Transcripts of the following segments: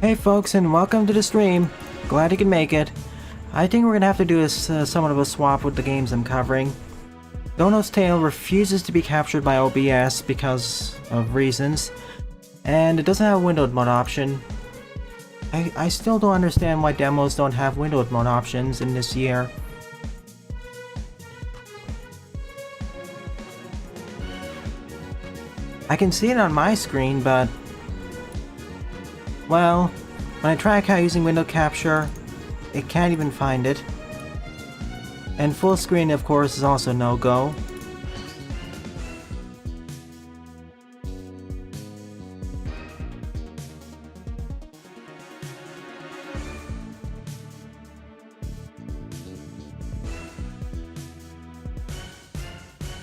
Hey folks, and welcome to the stream. Glad you can make it. I think we're gonna have to do somewhat of a swap with the games I'm covering. Dono's Tale refuses to be captured by OBS because of reasons, and it doesn't have a windowed mode option. I still don't understand why demos don't have windowed mode options in this year. I can see it on my screen, but well, when I try using window capture, it can't even find it. And full screen, of course, is also no-go.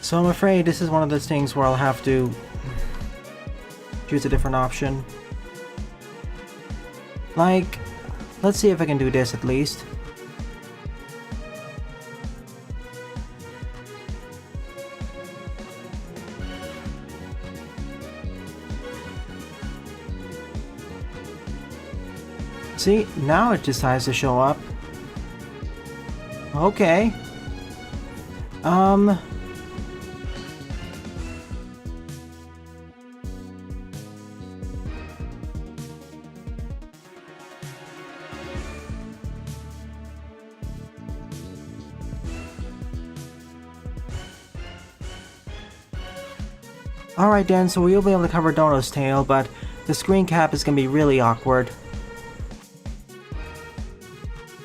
So I'm afraid this is one of those things where I'll have to choose a different option. Like, let's see if I can do this at least. See, now it decides to show up. Okay. Alright then, so we'll be able to cover Dono's Tale, but the screen cap is going to be really awkward.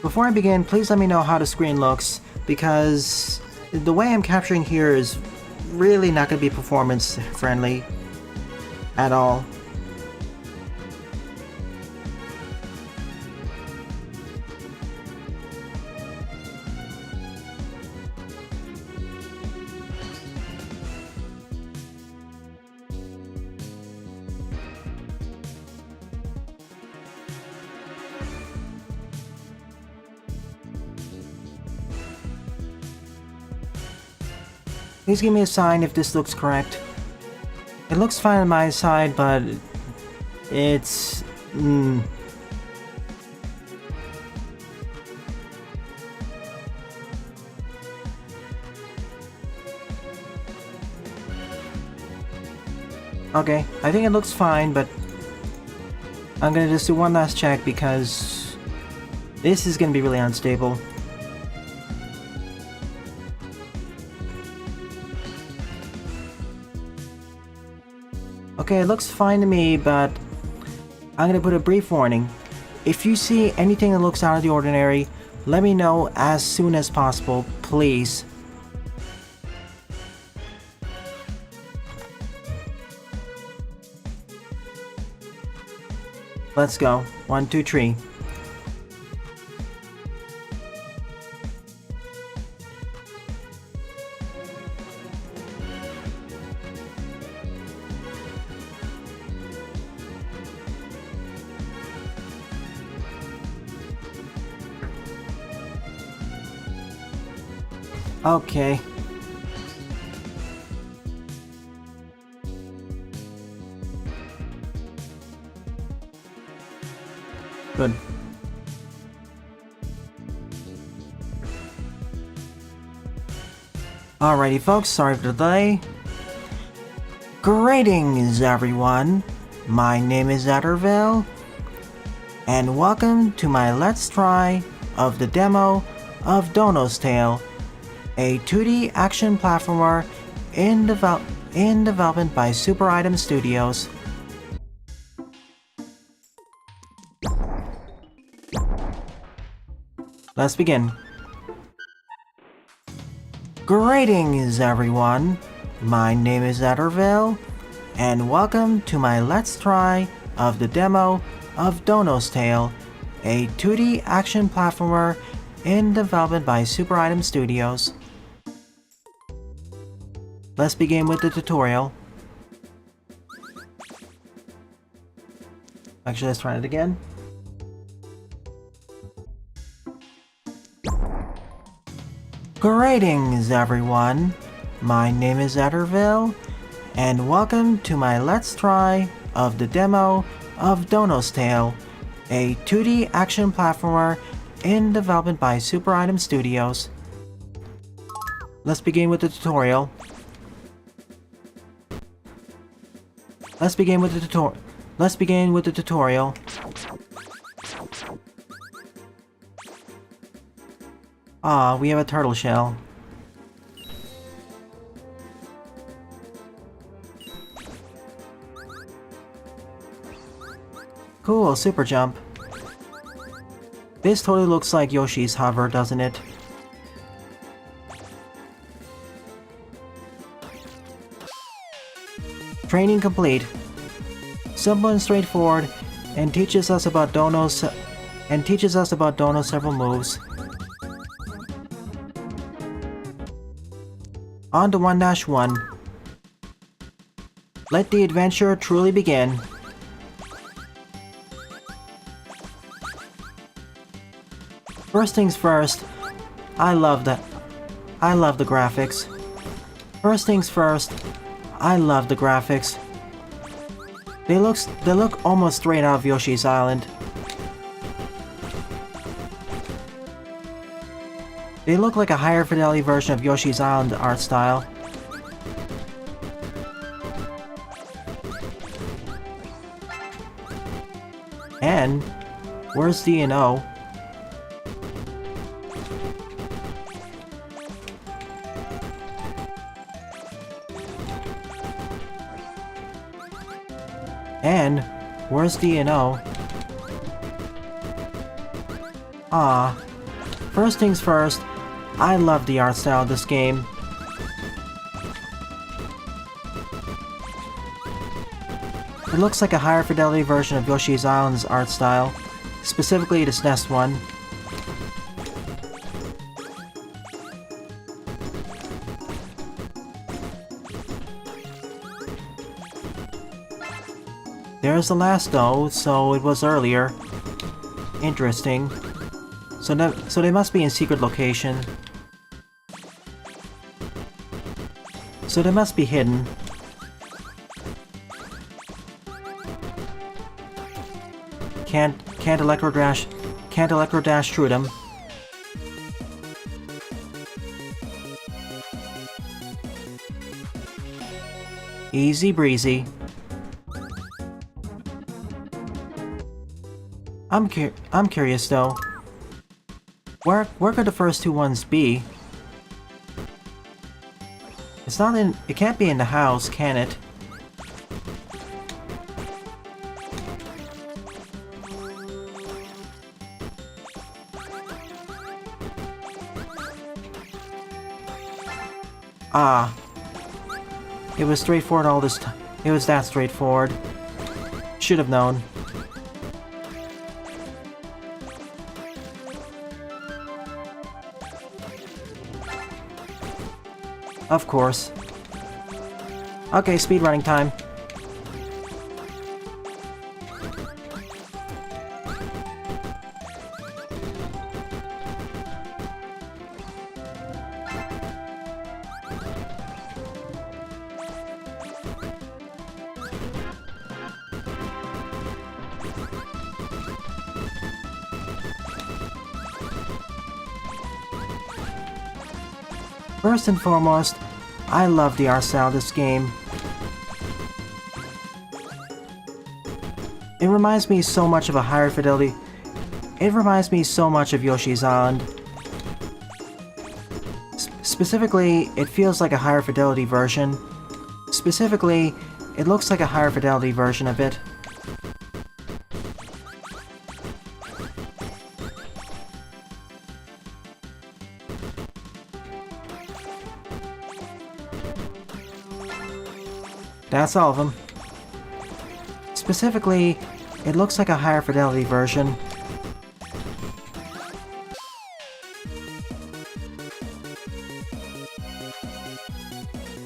Before I begin, please let me know how the screen looks, because the way I'm capturing here is really not going to be performance friendly at all. Please give me a sign if this looks correct. It looks fine on my side, but it's... Okay, I think it looks fine, but I'm gonna just do one last check because this is gonna be really unstable. Okay, it looks fine to me, but I'm gonna put a brief warning. If you see anything that looks out of the ordinary, let me know as soon as possible, please. Let's go. 1, 2, 3. Okay. Good. Alrighty folks, sorry for the delay. Greetings everyone, my name is Etterville, and welcome to my Let's Try of the demo of Dono's Tale, a 2D action platformer in development by Super Item Studios. Let's begin. Greetings everyone, my name is Etterville, and welcome to my Let's Try of the demo of Dono's Tale, a 2D action platformer in development by Super Item Studios. Let's begin with the tutorial. Actually, let's try it again. Greetings everyone, my name is Etterville, and welcome to my Let's Try of the demo of Dono's Tale, a 2D action platformer in development by Super Item Studios. Let's begin with the tutorial. Let's begin with the tutorial. Ah, we have a turtle shell. Cool, super jump. This totally looks like Yoshi's hover, doesn't it? Training complete. Simple and straightforward, and teaches us about Dono's several moves. On to 1-1. Let the adventure truly begin. First things first, I love the graphics. First things first, I love the graphics. They look almost straight out of Yoshi's Island. They look like a higher fidelity version of Yoshi's Island art style. And where's D&O? And where's D&O? Ah, first things first, I love the art style of this game. It looks like a higher fidelity version of Yoshi's Island's art style, specifically the SNES one. There's the last though, so it was earlier. Interesting. So they must be in secret location. So they must be hidden. Can't electro dash through them. Easy breezy. I'm curious though. Where could the first two ones be? It's not in. It can't be in the house, can it? Ah. It was straightforward all this time. It was that straightforward. Should have known. Of course. Okay, speedrunning time. First and foremost, I love the art style of this game. It reminds me so much of a higher fidelity. It reminds me so much of Yoshi's Island. Specifically, it feels like a higher fidelity version. Specifically, it looks like a higher fidelity version of it. That's all of them. Specifically, it looks like a higher fidelity version.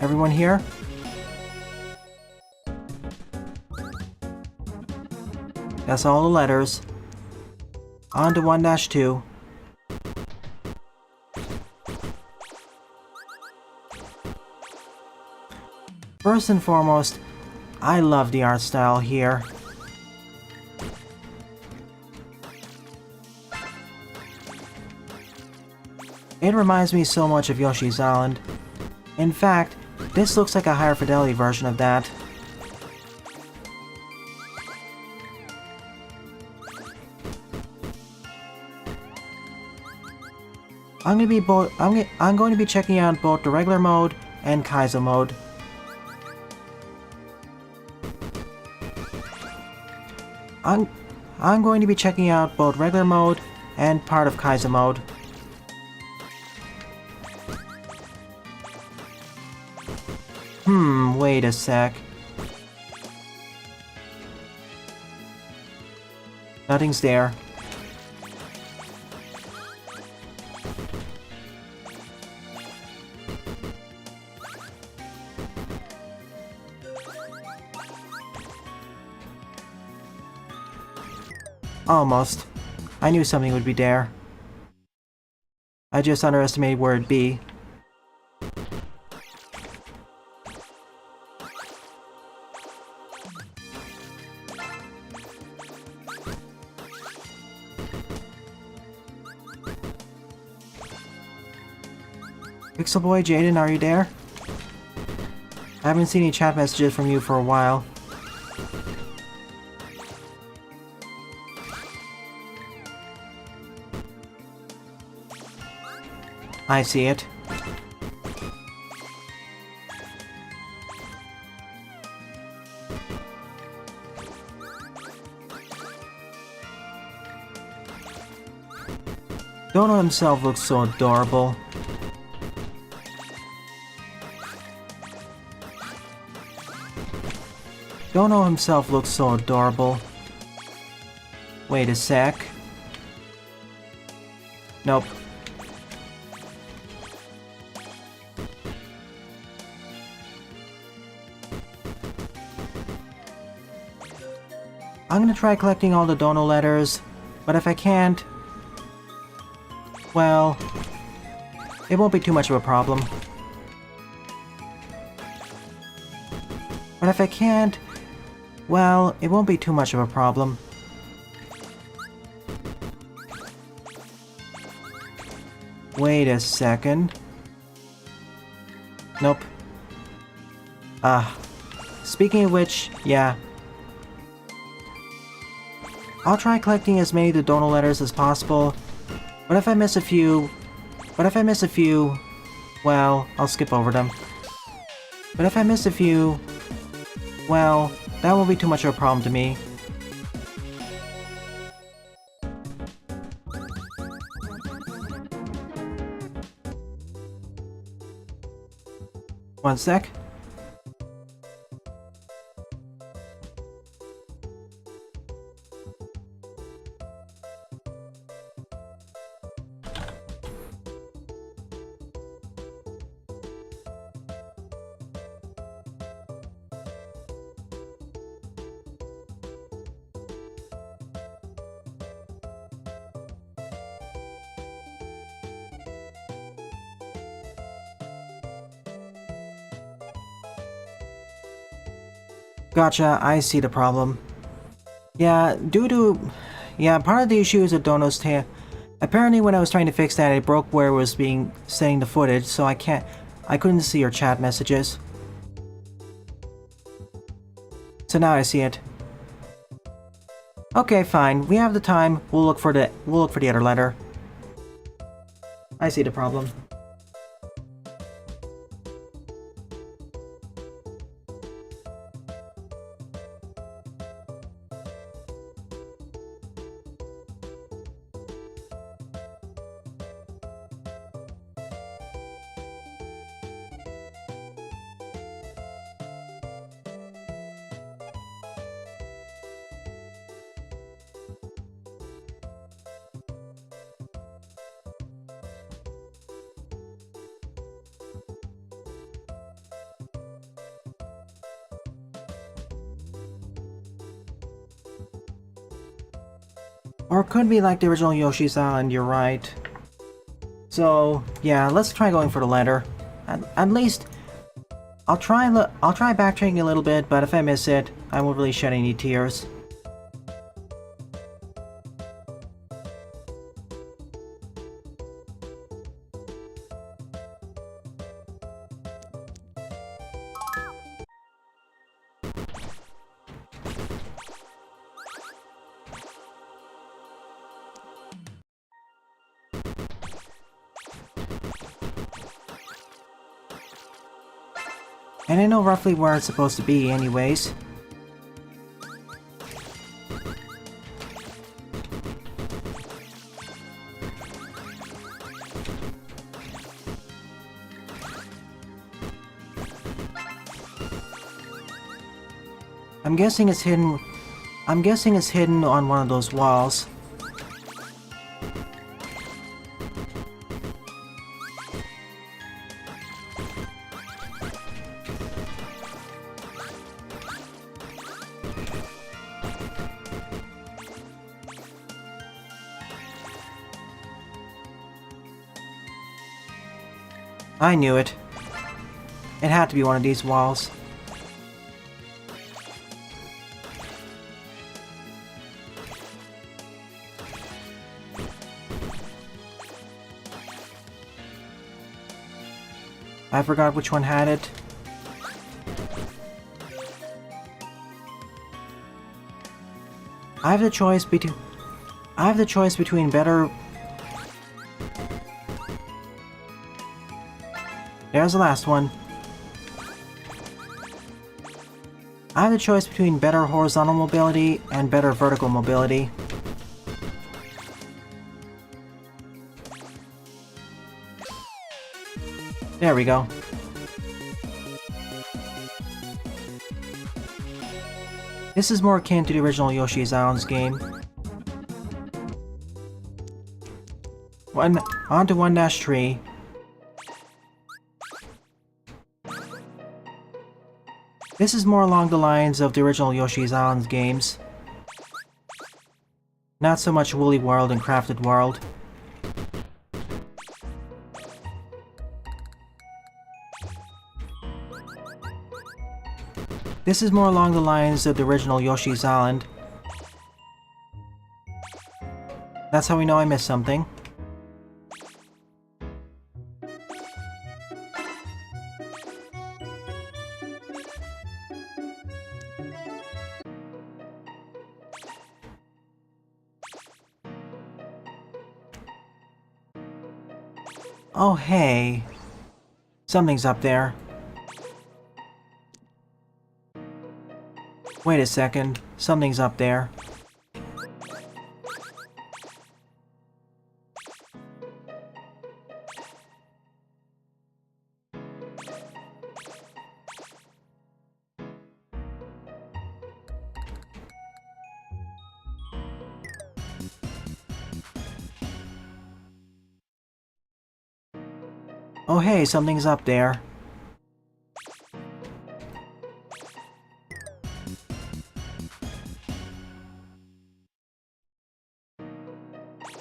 Everyone here? That's all the letters. On to 1-2. First and foremost, I love the art style here. It reminds me so much of Yoshi's Island. In fact, this looks like a higher fidelity version of that. I'm going to be checking out both the regular mode and Kaizo mode. I'm going to be checking out both regular mode and part of Kaizo mode. Wait a sec. Nothing's there. Almost. I knew something would be there. I just underestimated where it'd be. Pixel Boy, Jaden, are you there? I haven't seen any chat messages from you for a while. I see it. Dono himself looks so adorable. Dono himself looks so adorable. Wait a sec. Nope. I'm gonna try collecting all the Dono letters, but if I can't, well, it won't be too much of a problem. But if I can't, well, it won't be too much of a problem. Wait a second. Nope. Speaking of which, yeah. I'll try collecting as many of the Dono letters as possible, but if I miss a few, well, I'll skip over them. But if I miss a few, well, that won't be too much of a problem to me. One sec. Gotcha, I see the problem. Yeah, part of the issue is a Dono's tail. Apparently when I was trying to fix that, it broke where it was setting the footage, so I couldn't see your chat messages. So now I see it. Okay, fine. We have the time. We'll look for the other letter. I see the problem. Or it could be like the original Yoshi's Island, you're right. So, yeah, let's try going for the letter. At least, I'll try backtracking a little bit, but if I miss it, I won't really shed any tears. And I know roughly where it's supposed to be anyways. I'm guessing it's hidden on one of those walls. I knew it. It had to be one of these walls. I forgot which one had it. I have the choice between better... There's the last one. I have the choice between better horizontal mobility and better vertical mobility. There we go. This is more akin to the original Yoshi's Islands game. On to 1-3. This is more along the lines of the original Yoshi's Islands games. Not so much Woolly World and Crafted World. This is more along the lines of the original Yoshi's Island. That's how we know I missed something. Oh hey, something's up there. Wait a second, something's up there. Oh hey, something's up there.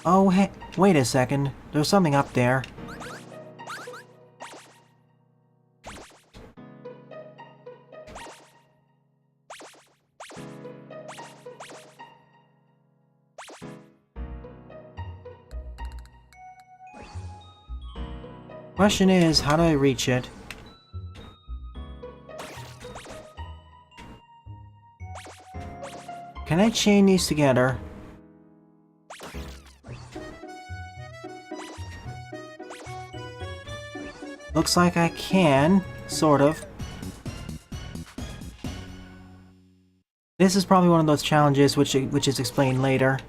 Oh hey, wait a second, there's something up there. Question is, how do I reach it? Can I chain these together? Looks like I can, sort of. This is probably one of those challenges which is explained later.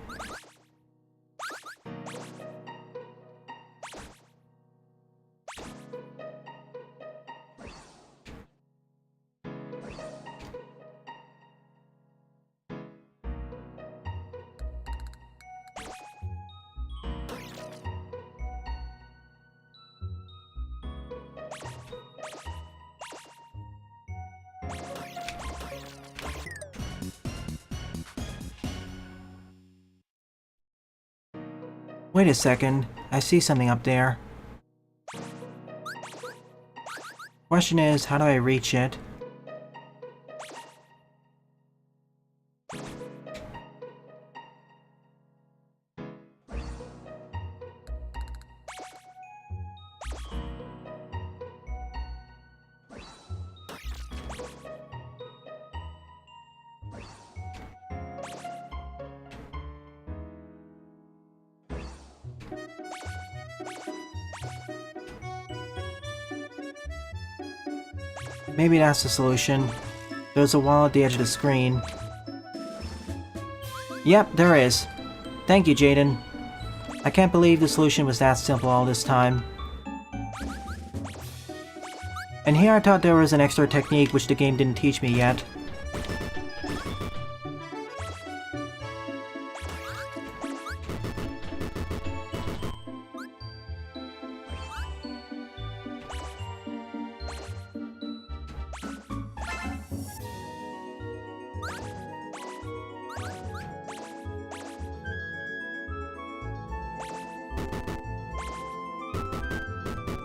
Wait a second, I see something up there. Question is, how do I reach it? Maybe that's the solution. There's a wall at the edge of the screen. Yep, there is. Thank you, Jaden. I can't believe the solution was that simple all this time. And here I thought there was an extra technique which the game didn't teach me yet.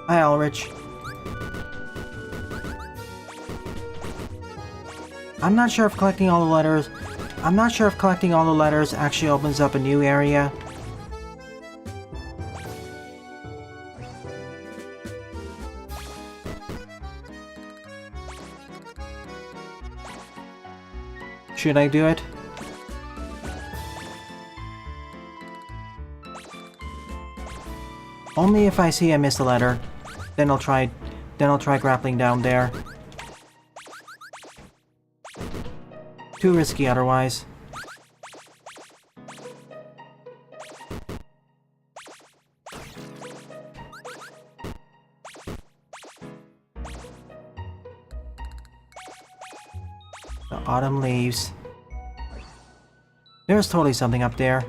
Hi, Ulrich. I'm not sure if collecting all the letters actually opens up a new area. Should I do it? Only if I see I missed a letter. Then I'll try grappling down there. Too risky otherwise. The autumn leaves. There's totally something up there.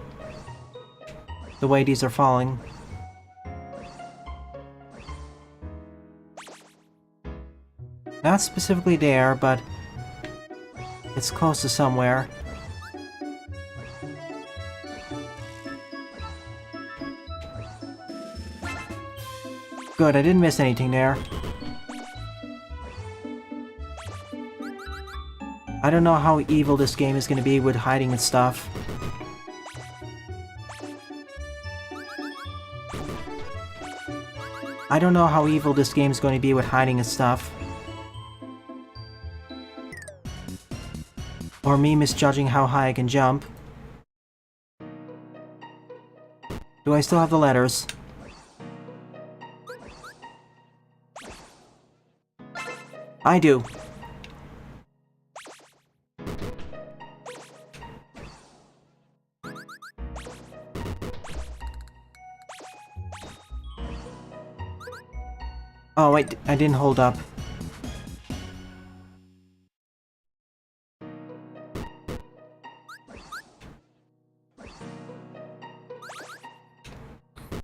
The way these are falling. Not specifically there, but it's close to somewhere. Good, I didn't miss anything there. I don't know how evil this game is going to be with hiding its stuff. I don't know how evil this game is going to be with hiding its stuff. Or me misjudging how high I can jump. Do I still have the letters? I do. Oh wait, I didn't hold up.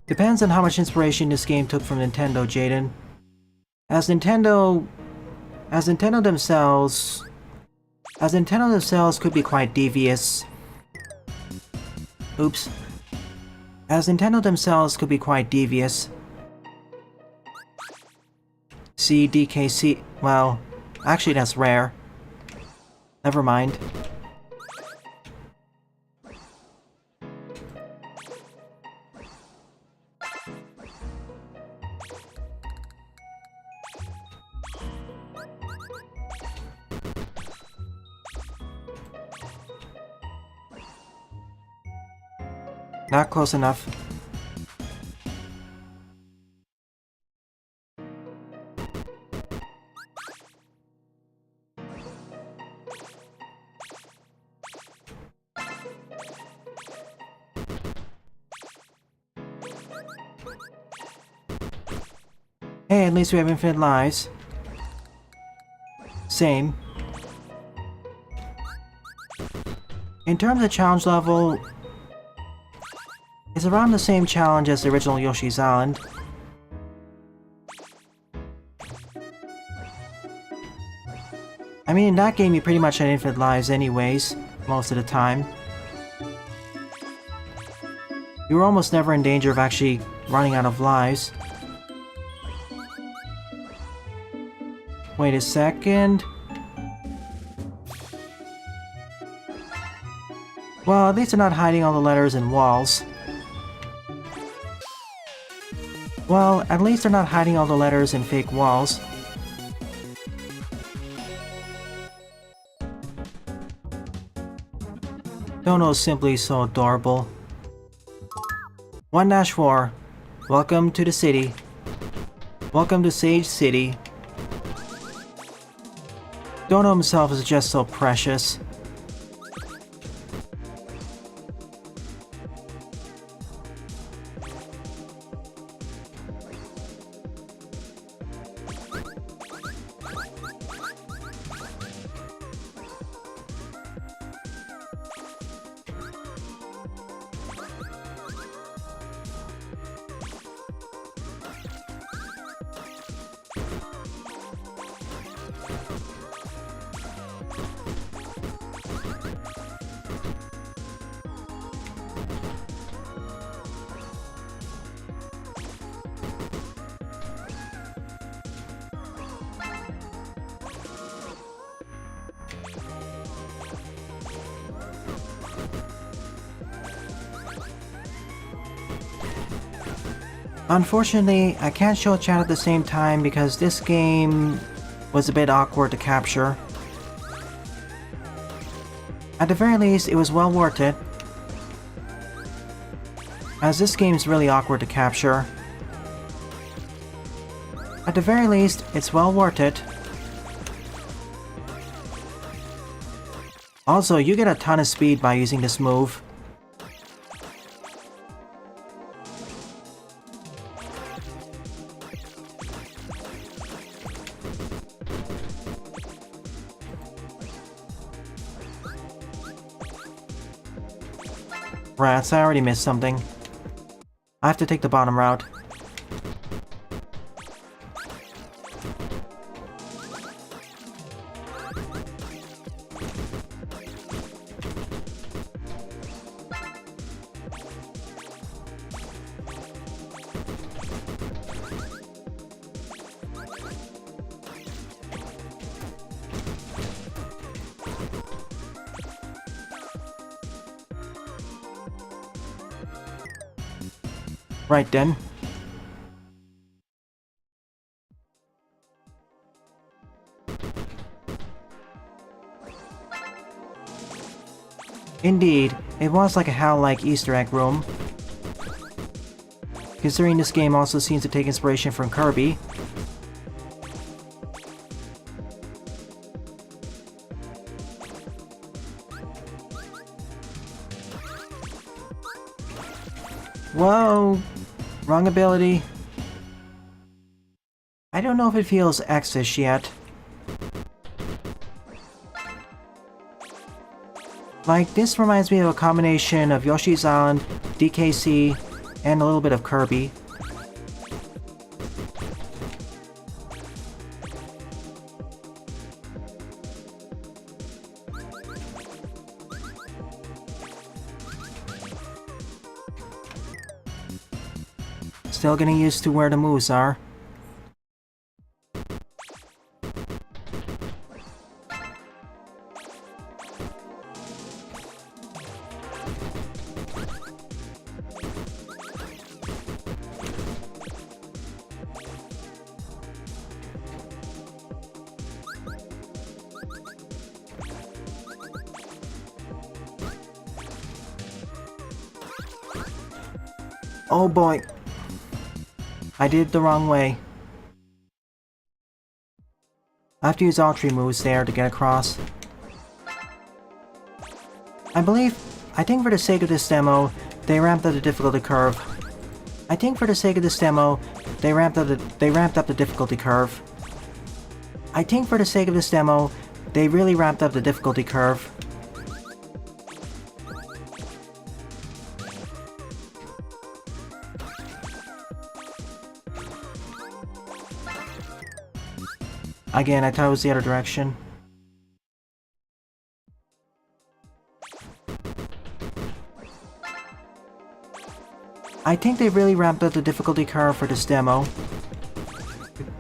Depends on how much inspiration this game took from Nintendo, Jaden. As Nintendo themselves could be quite devious. Oops. As Nintendo themselves could be quite devious. See, DKC... well, actually that's rare. Never mind. Not close enough. Hey, at least we have infinite lives. Same. In terms of challenge level, it's around the same challenge as the original Yoshi's Island. I mean, in that game you pretty much had infinite lives anyways, most of the time. You were almost never in danger of actually running out of lives. Wait a second. Well, at least they're not hiding all the letters in walls. Well, at least they're not hiding all the letters in fake walls. Dono is simply so adorable. 1-4. Welcome to the city. Welcome to Sage City. Dono himself is just so precious. Unfortunately, I can't show chat at the same time because this game was a bit awkward to capture. At the very least, it was well worth it, as this game's really awkward to capture. At the very least, it's well worth it. Also, you get a ton of speed by using this move. Rats, I already missed something. I have to take the bottom route. Right then. Indeed, it was like a HAL-like Easter egg room. Considering this game also seems to take inspiration from Kirby. Whoa! Wrong ability. I don't know if it feels X-ish yet. Like, this reminds me of a combination of Yoshi's Island, DKC, and a little bit of Kirby. Still getting used to where the moves are. Oh boy. I did it the wrong way. I have to use all three moves there to get across. I think for the sake of this demo, they ramped up the difficulty curve. I think for the sake of this demo, they ramped up the difficulty curve. I think for the sake of this demo, they really ramped up the difficulty curve. Again, I thought it was the other direction. I think they really ramped up the difficulty curve for this demo.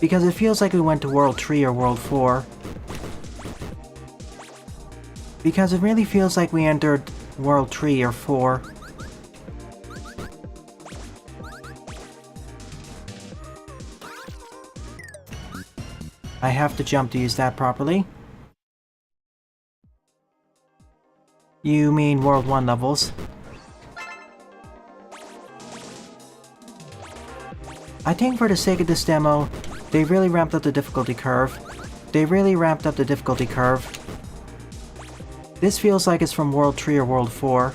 Because it feels like we went to World 3 or World 4. Because it really feels like we entered World 3 or 4. I have to jump to use that properly. You mean World 1 levels. I think for the sake of this demo, they really ramped up the difficulty curve. They really ramped up the difficulty curve. This feels like it's from World 3 or World 4.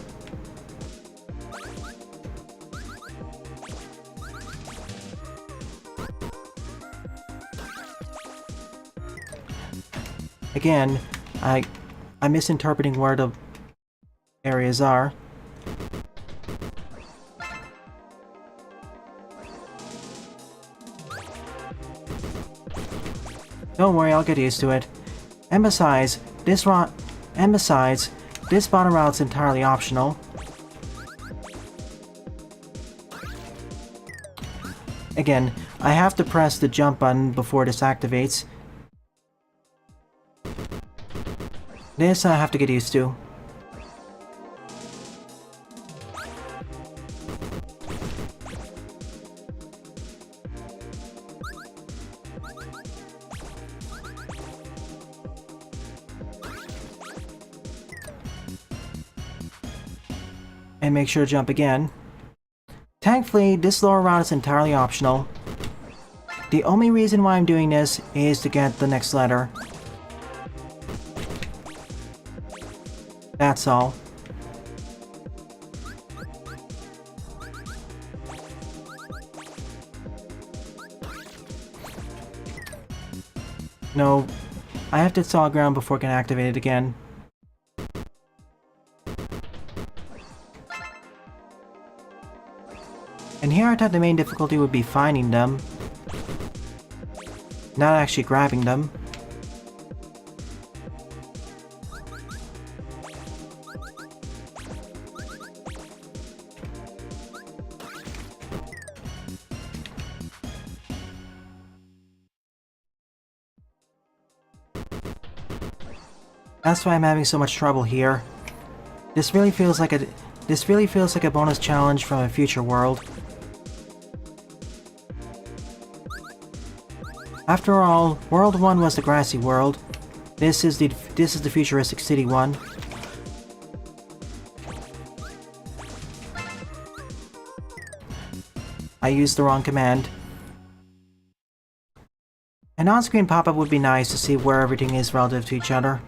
Again, I'm misinterpreting where the areas are. Don't worry, I'll get used to it. And besides, this bottom route's entirely optional. Again, I have to press the jump button before this activates. This I have to get used to. And make sure to jump again. Thankfully, this lower route is entirely optional. The only reason why I'm doing this is to get the next letter. That's all. No, I have to solid ground before I can activate it again. And here I thought the main difficulty would be finding them, not actually grabbing them. That's why I'm having so much trouble here. This really feels like a bonus challenge from a future world. After all, World 1 was the grassy world. This is the futuristic city one. I used the wrong command. An on-screen pop-up would be nice to see where everything is relative to each other.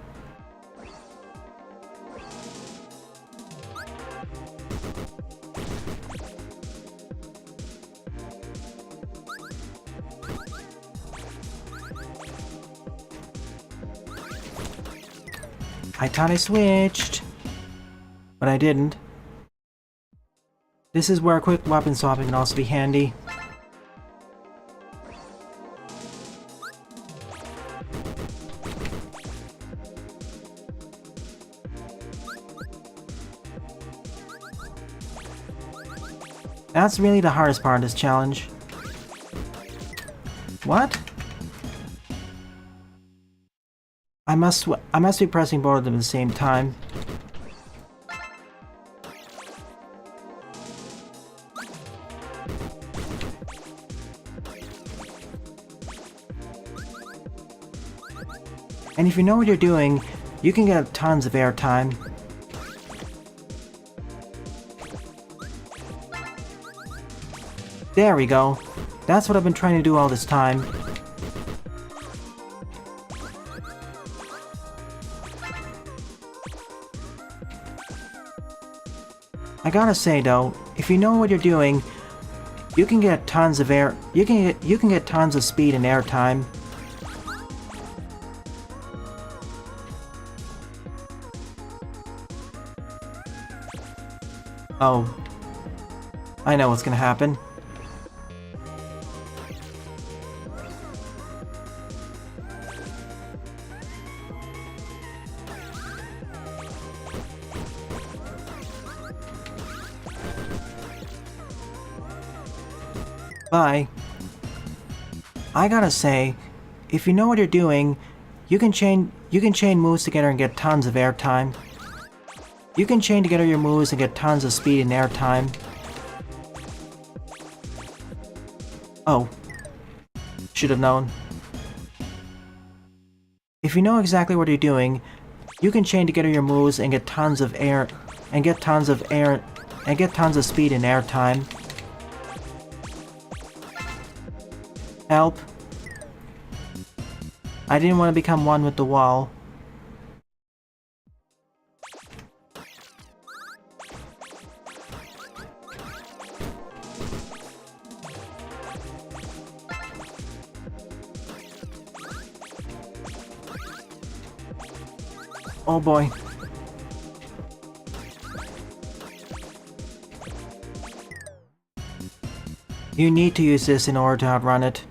I thought I switched, but I didn't. This is where quick weapon swapping can also be handy. That's really the hardest part of this challenge. What? I must be pressing both of them at the same time. And if you know what you're doing, you can get tons of airtime. There we go. That's what I've been trying to do all this time. I gotta say though, if you know what you're doing, you can get tons of you can get tons of speed and airtime. Oh, I know what's gonna happen. Bye. I gotta say, if you know what you're doing, you can chain moves together and get tons of airtime. You can chain together your moves and get tons of speed and airtime. Oh. Should have known. If you know exactly what you're doing, you can chain together your moves and get tons of speed and airtime. Help. I didn't want to become one with the wall. Oh boy. You need to use this in order to outrun it.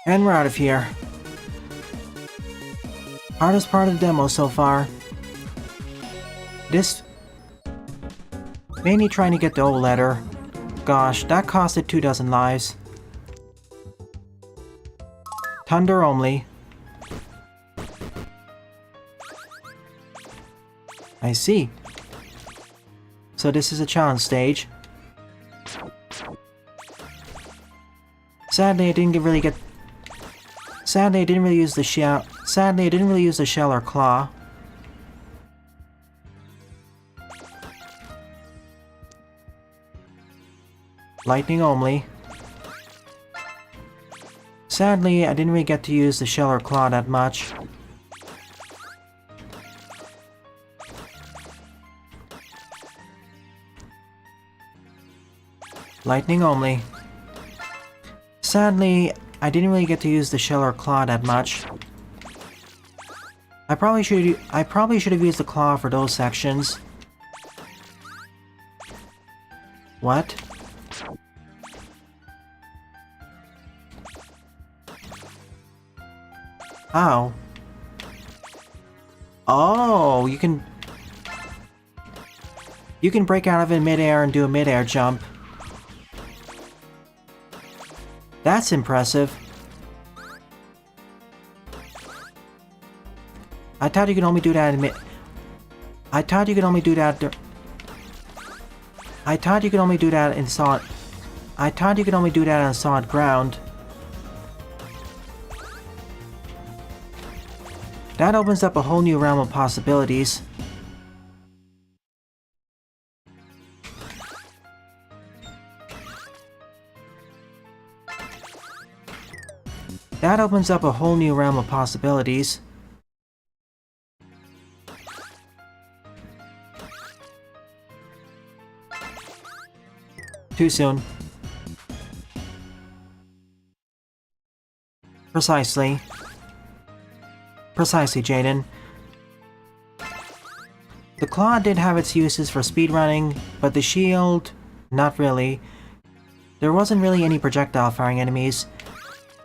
And we're out of here. Hardest part of the demo so far. This... mainly trying to get the O letter. Gosh, that costed 24 lives. Thunder only. I see. So this is a challenge stage. Sadly, I didn't really get... Sadly, I didn't really use the shell. Sadly, I didn't really use the shell or claw. Lightning only. Sadly, I didn't really get to use the shell or claw that much. Lightning only. Sadly, I didn't really get to use the shell or claw that much. I probably should have used the claw for those sections. What? How? Oh, you can break out of it in midair and do a midair jump. That's impressive. I thought you could only do that in I thought you could only do that I thought you could only do that in solid... I thought you could only do that on solid ground. That opens up a whole new realm of possibilities. That opens up a whole new realm of possibilities. Too soon. Precisely. Precisely, Jaden. The claw did have its uses for speedrunning, but the shield... not really. There wasn't really any projectile firing enemies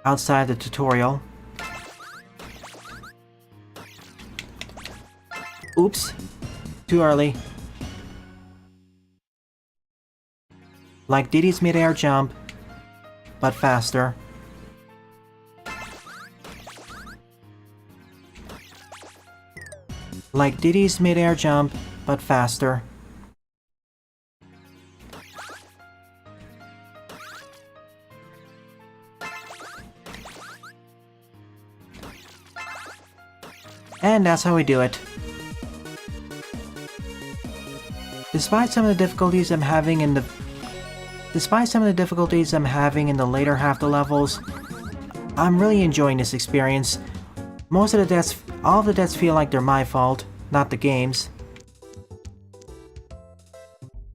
outside the tutorial. Oops. Too early. Like Diddy's mid-air jump, but faster. Like Diddy's mid-air jump, but faster. And that's how we do it. Despite some of the difficulties I'm having in the later half the levels, I'm really enjoying this experience. Most of the deaths, all of the deaths feel like they're my fault, not the game's.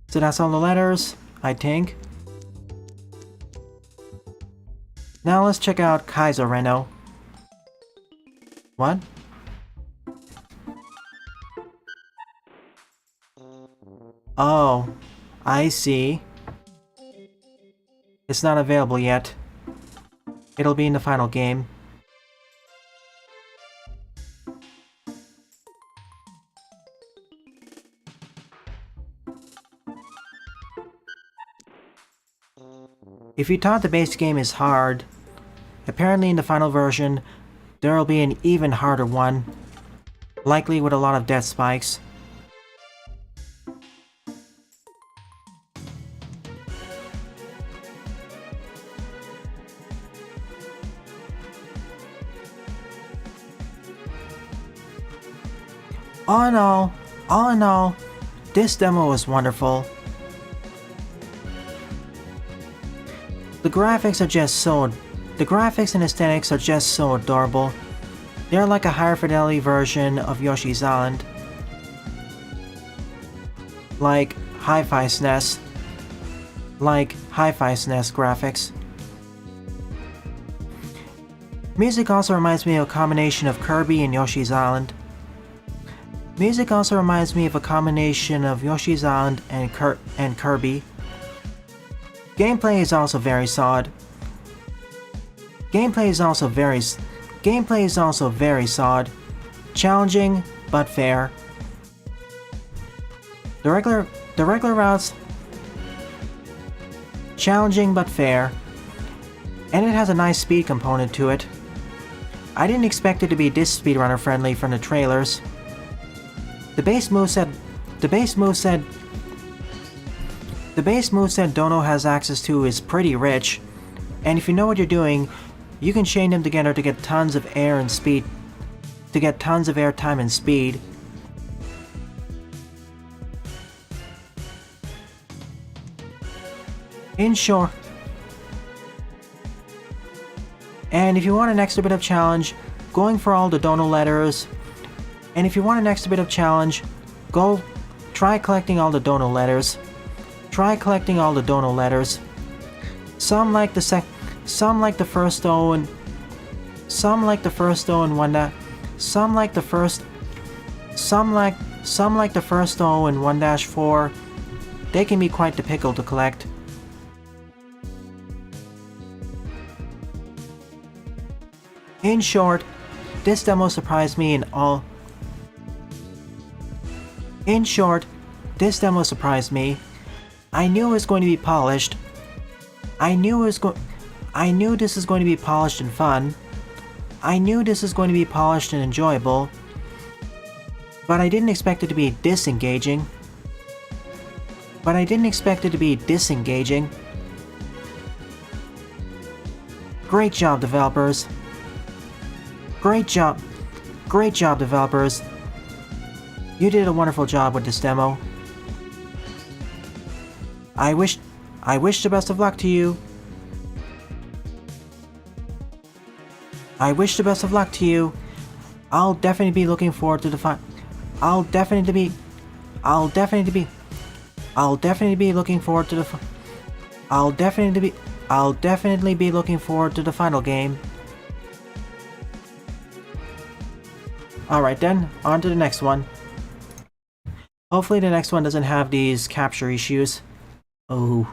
So that's all the letters, I think. Now let's check out Kaizo Reno. What? Oh, I see. It's not available yet. It'll be in the final game. If you thought the base game is hard, apparently in the final version, there'll be an even harder one. Likely with a lot of death spikes. All in all, this demo was wonderful. The graphics and aesthetics are just so adorable. They're like a higher fidelity version of Yoshi's Island. Like Hi-Fi SNES. Like Hi-Fi SNES graphics. Music also reminds me of a combination of Kirby and Yoshi's Island. Music also reminds me of a combination of Yoshi's Island and Kirby. Gameplay is also very solid. Gameplay is also very solid. Challenging, but fair. The regular routes... Challenging, but fair. And it has a nice speed component to it. I didn't expect it to be this speedrunner friendly from the trailers. The base moveset Dono has access to is pretty rich, and if you know what you're doing, you can chain them together to get tons of air and speed. To get tons of air time and speed. In short. And if you want an extra bit of challenge, going for all the Dono letters. And if you want an extra bit of challenge, go try collecting all the Dono letters. Try collecting all the Dono letters. Some like the first O and some like the first O and one dash. Some like the first O and 1-4. They can be quite difficult to collect. In short, this demo surprised me in all. In short, this demo surprised me. I knew it was going to be polished. I knew this is going to be polished and fun. I knew this is going to be polished and enjoyable. But I didn't expect it to be disengaging. Great job, developers. Great job, developers. You did a wonderful job with this demo. I wish the best of luck to you. I'll definitely be looking forward to the I'll definitely be looking forward to the final game. Alright then, on to the next one. Hopefully the next one doesn't have these capture issues. Oh.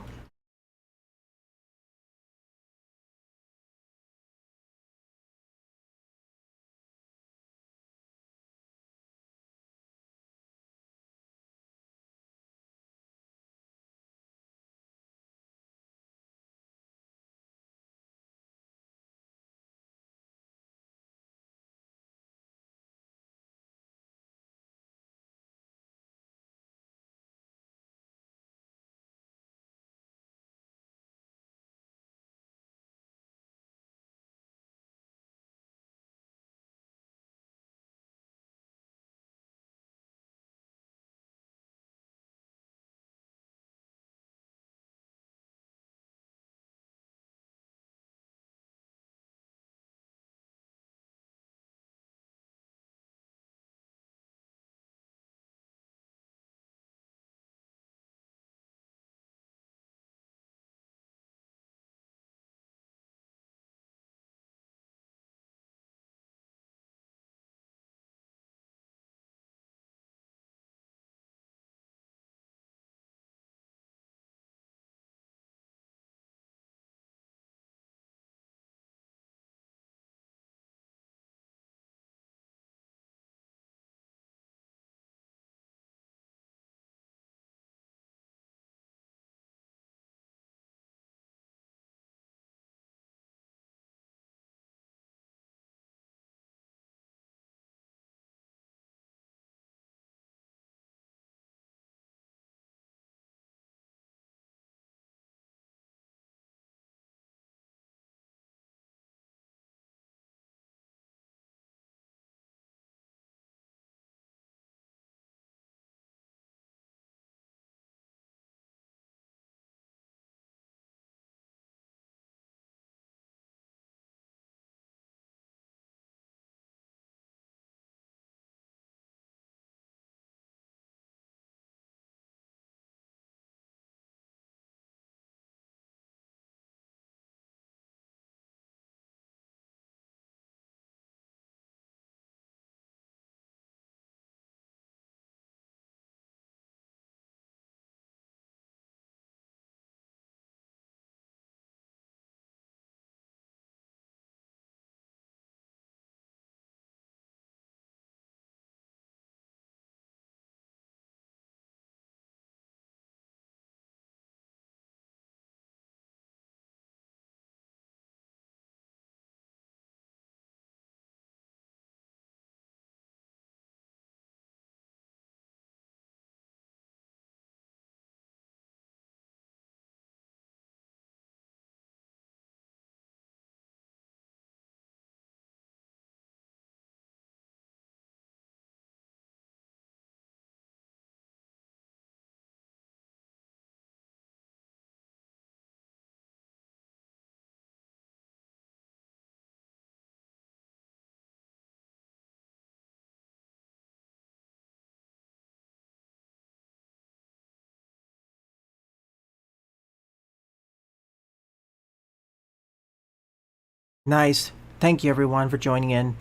Nice. Thank you everyone for joining in.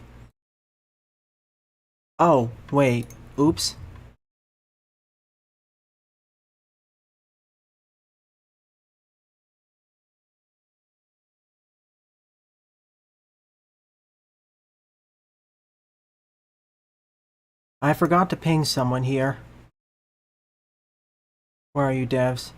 Oh, wait. Oops. I forgot to ping someone here. Where are you, devs?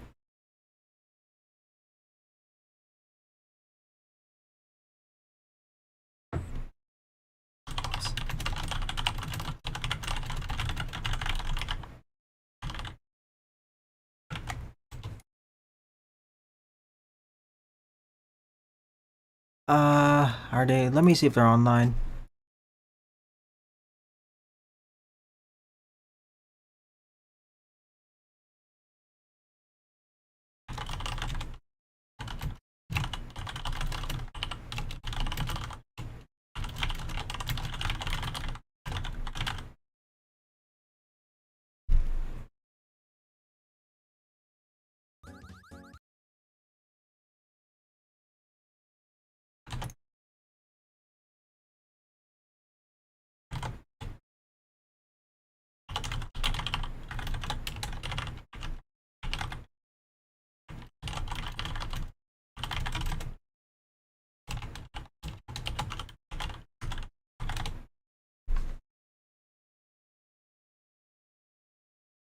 Are they? Let me see if they're online.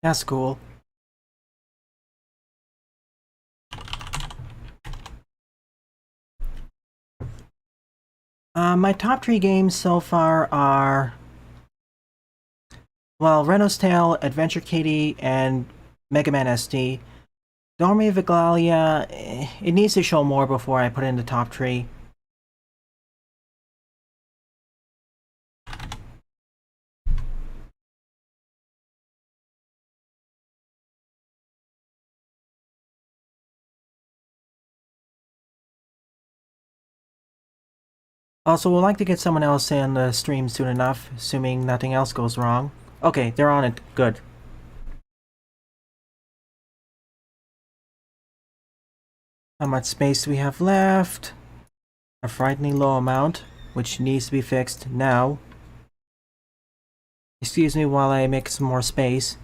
That's cool. My top 3 games so far are, well, Rena's Tale, Adventure Kitty, and Mega Man SD. Dormi Vigalia, it needs to show more before I put it in the top 3. Also, we'd like to get someone else in the stream soon enough, assuming nothing else goes wrong. Okay, they're on it. Good. How much space do we have left? A frighteningly low amount, which needs to be fixed now. Excuse me while I make some more space.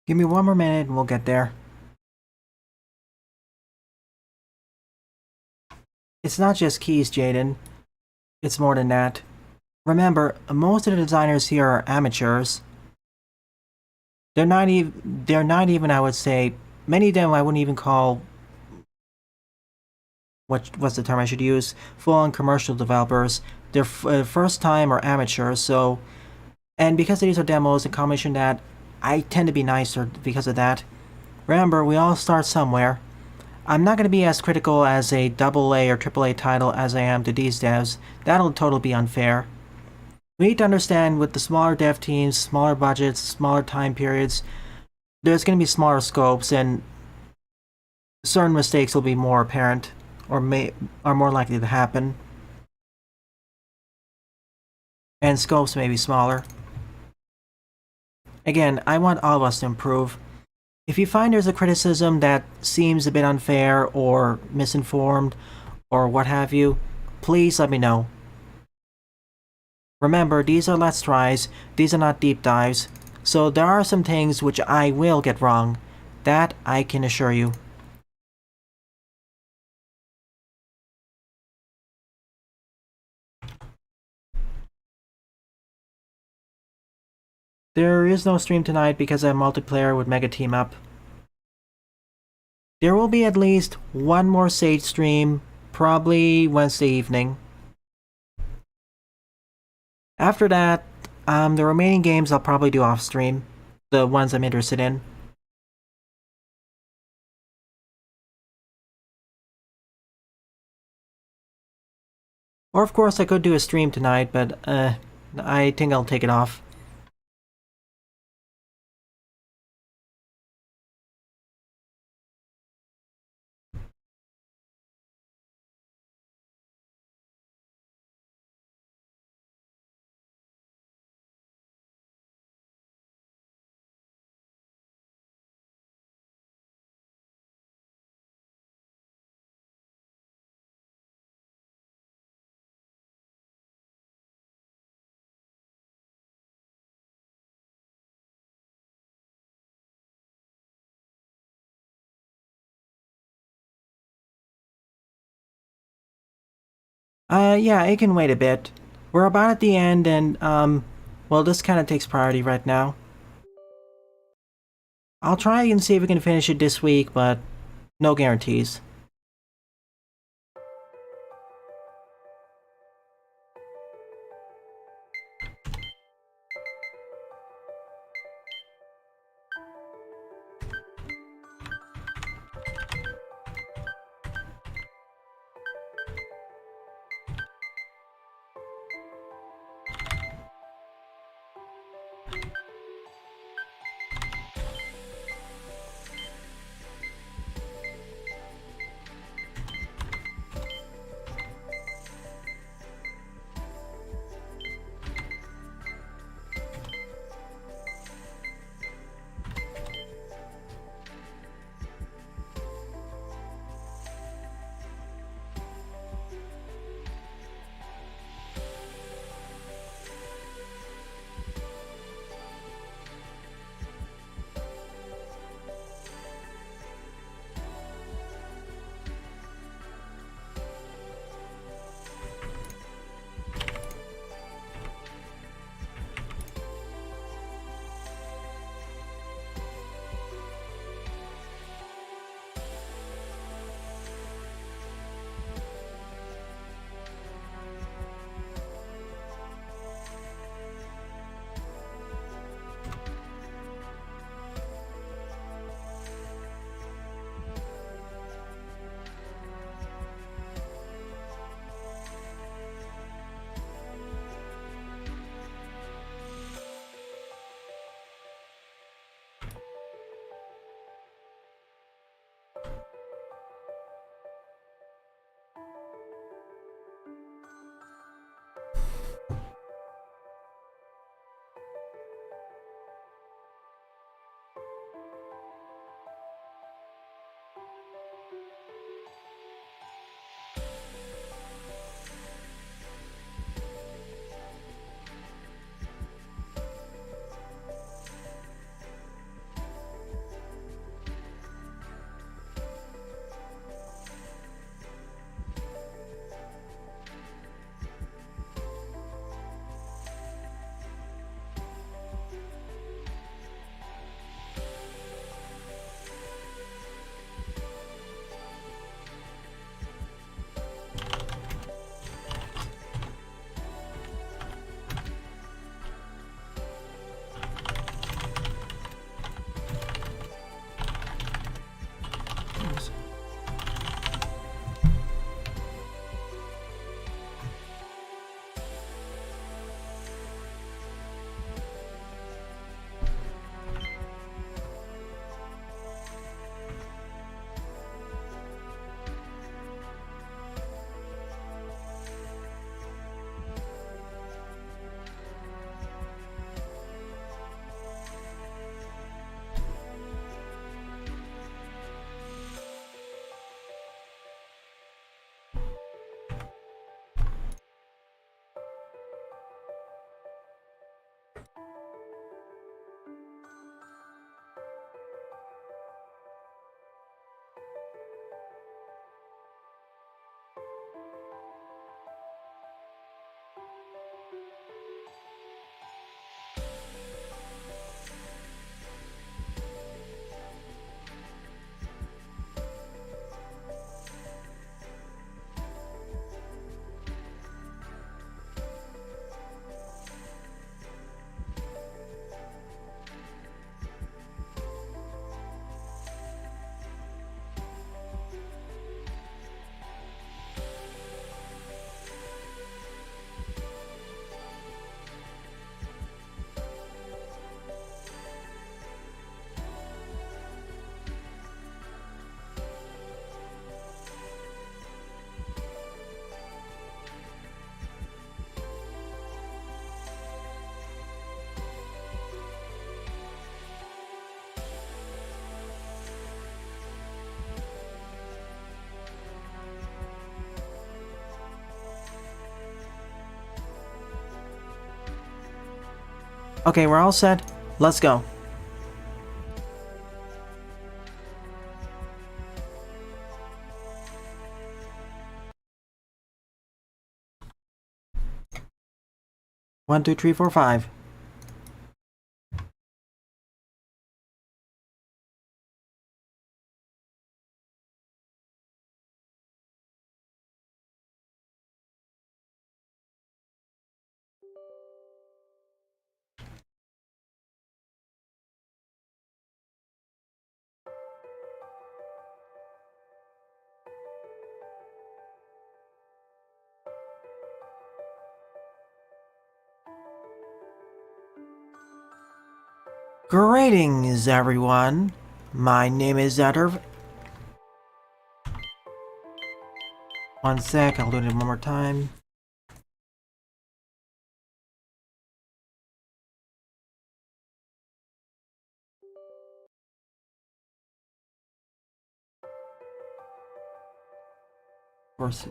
Give me one more minute and we'll get there. It's not just keys, Jaden. It's more than that. Remember, most of the designers here are amateurs. They're not even, I would say, many of them I wouldn't even call, what's the term I should use? Full-on commercial developers. They're first time or amateurs, so, and because these are demos, a combination that I tend to be nicer because of that. Remember, we all start somewhere. I'm not going to be as critical as a AA or AAA title as I am to these devs. That'll totally be unfair. We need to understand with the smaller dev teams, smaller budgets, smaller time periods, there's going to be smaller scopes and certain mistakes will be more apparent or are more likely to happen. And scopes may be smaller. Again, I want all of us to improve. If you find there's a criticism that seems a bit unfair or misinformed or what have you, please let me know. Remember, these are let's tries, these are not deep dives, so there are some things which I will get wrong. That I can assure you. There is no stream tonight because I have multiplayer with Mega Team Up. There will be at least one more Sage stream, probably Wednesday evening. After that, The remaining games I'll probably do off stream. The ones I'm interested in. Or of course I could do a stream tonight, but I think I'll take it off. Yeah, it can wait a bit. We're about at the end and, well, this kind of takes priority right now. I'll try and see if we can finish it this week, but no guarantees. Okay, we're all set. Let's go. One, two, three, four, five. Greetings, everyone. My name is Adder. One sec, I'll do it one more time. Of course.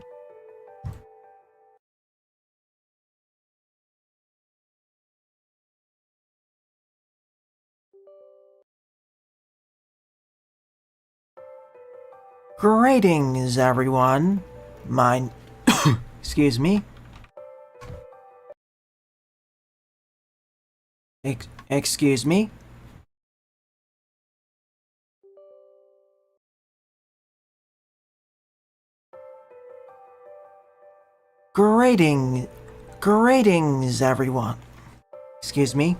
Greetings, everyone. My... Excuse me. Excuse me. Greetings, everyone. Excuse me.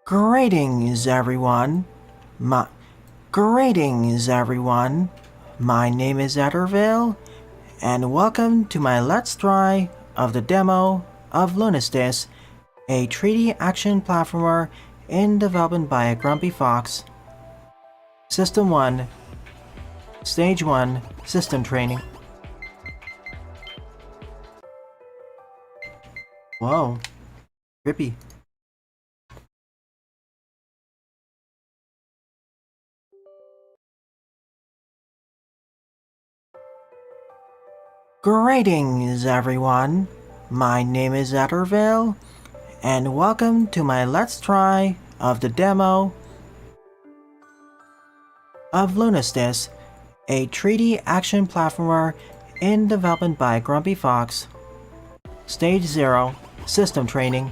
Greetings, everyone. Greetings, everyone. My name is Adderville, and welcome to my Let's Try of the demo of Lunistice, a 3D action platformer in development by a Grumpy Fox. System 1, Stage 1, System Training. Whoa, trippy. Greetings, everyone. My name is Adderville, and welcome to my Let's Try of the demo of Lunistice, a 3D action platformer in development by Grumpy Fox. Stage 0, System Training.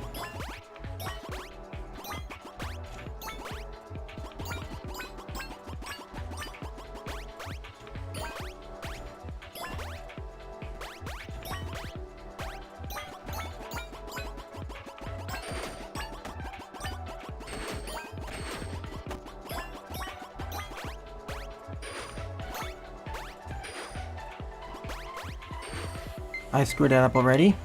I screwed that up already.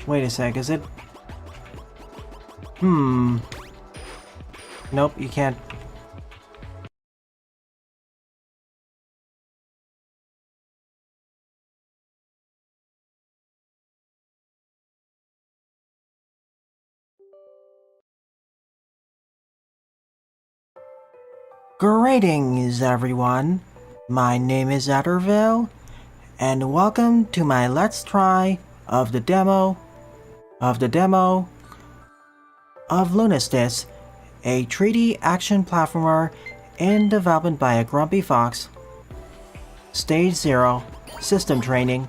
Wait a sec, is it? Nope, you can't. Greetings, everyone. My name is Adderville, and welcome to my Let's Try of the demo of Lunistice, a 3D action platformer in development by a Grumpy Fox. Stage 0, System Training.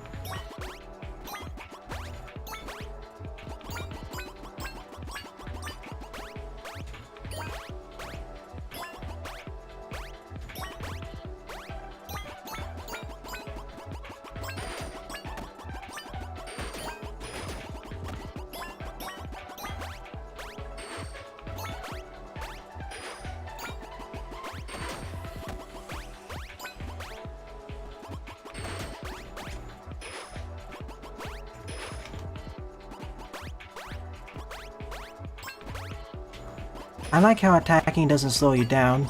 I like how attacking doesn't slow you down.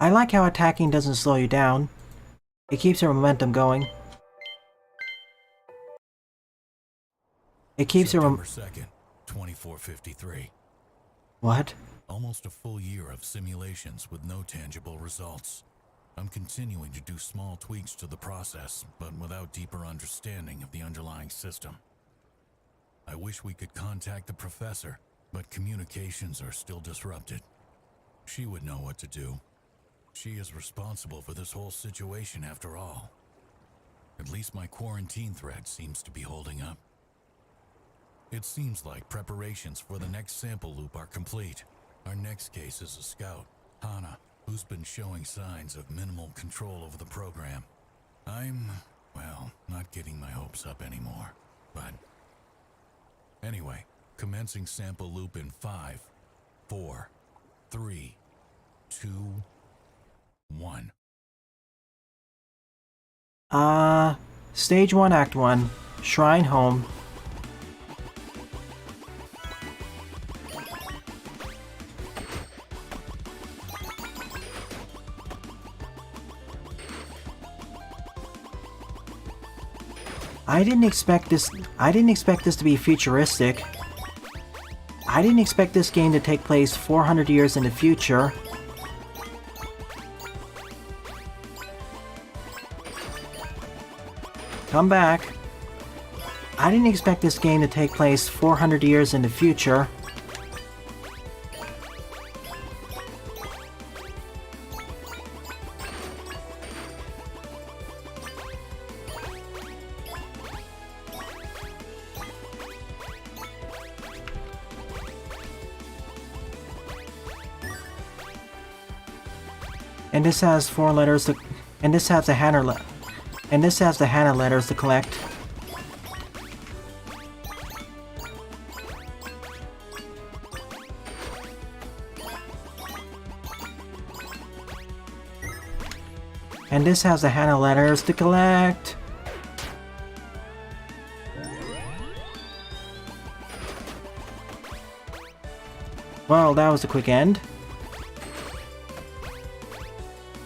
I like how attacking doesn't slow you down. It keeps your momentum going. It keeps your September 2nd, 2453. What? Almost a full year of simulations with no tangible results. I'm continuing to do small tweaks to the process, but without deeper understanding of the underlying system. I wish we could contact the professor, but communications are still disrupted. She would know what to do. She is responsible for this whole situation after all. At least my quarantine thread seems to be holding up. It seems like preparations for the next sample loop are complete. Our next case is a scout, Hana, who's been showing signs of minimal control over the program. I'm, well, not getting my hopes up anymore, but... Anyway, commencing sample loop in 5, 4, 3, 2, 1. Stage 1, Act 1. Shrine Home. I didn't expect this to be futuristic. I didn't expect this game to take place 400 years in the future. Come back. I didn't expect this game to take place 400 years in the future. And this has 4 letters to, and this has the Hana letters to collect. And this has the Hana letters to collect. Well, that was a quick end.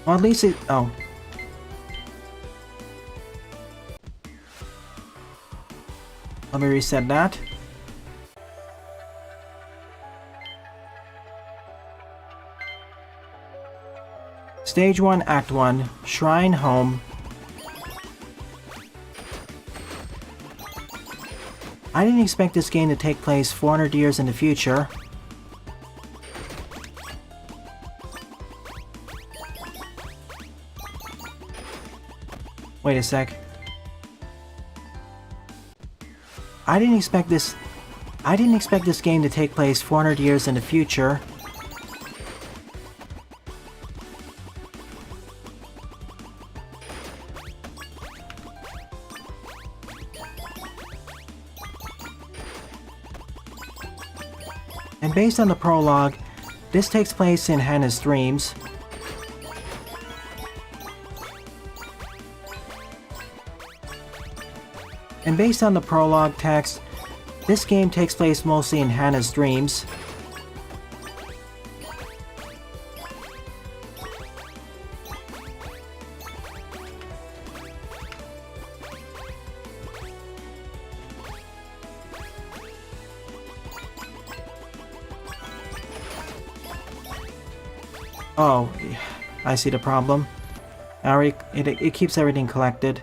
Well, at least it... oh. Let me reset that. Stage 1, Act 1. Shrine Home. I didn't expect this game to take place 400 years in the future. Wait a sec. I didn't expect this game to take place 400 years in the future. And based on the prologue, this takes place in Hana's dreams. And based on the prologue text, this game takes place mostly in Hana's dreams. Oh, I see the problem. It keeps everything collected.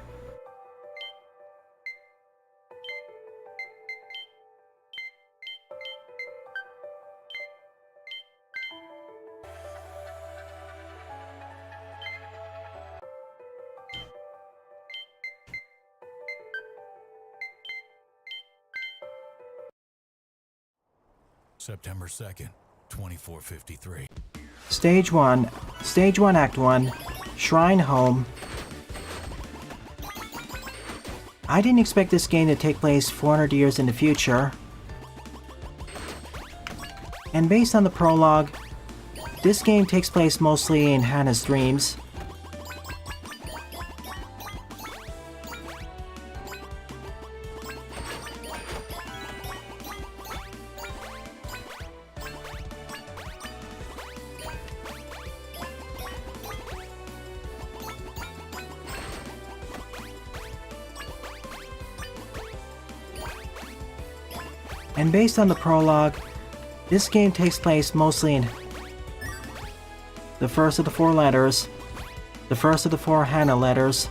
September 2nd, 2453. Stage 1, Act 1. Shrine Home. I didn't expect this game to take place 400 years in the future. And based on the prologue, this game takes place mostly in Hana's dreams. And based on the prologue, this game takes place mostly in the first of the 4 letters, the first of the 4 Hana letters.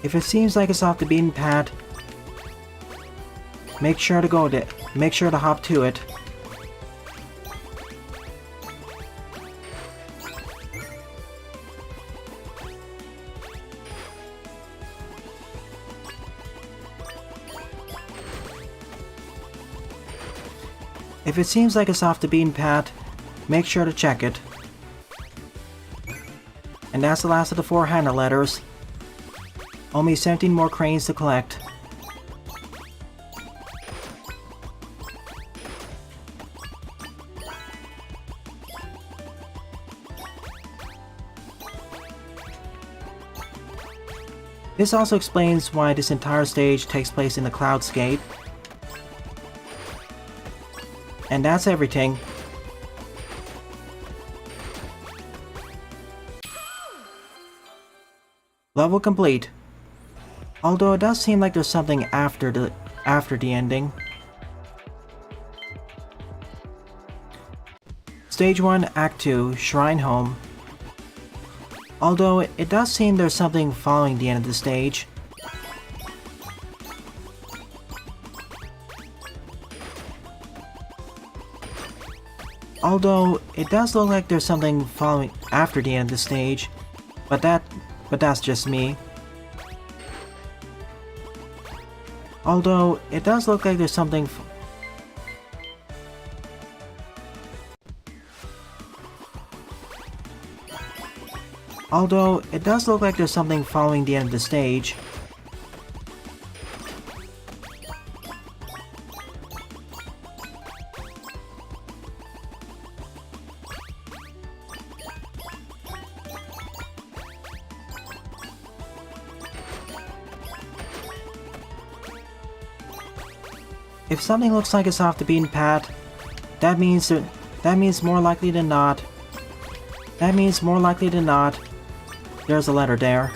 If it seems like it's off the beaten path, make sure to hop to it. If it seems like it's off the beaten path, make sure to check it. And that's the last of the 4 Hana letters. Only 17 more cranes to collect. This also explains why this entire stage takes place in the Cloudscape. And that's everything. Level complete. Although it does seem like there's something after the ending. Stage 1, Act 2, Shrine Home. Although it does seem there's something following the end of the stage. Although it does look like there's something following after the end of the stage, but that's just me. Although it does look like there's something following the end of the stage. If something looks like it's off the beaten path, that means more likely than not, there's a letter there.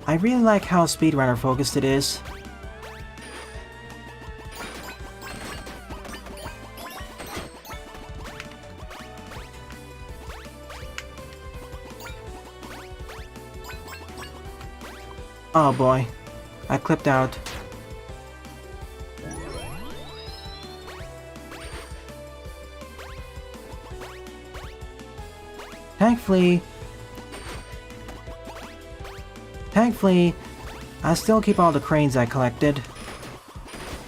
I really like how speedrunner focused it is. Oh boy, I clipped out. Thankfully, I still keep all the cranes I collected.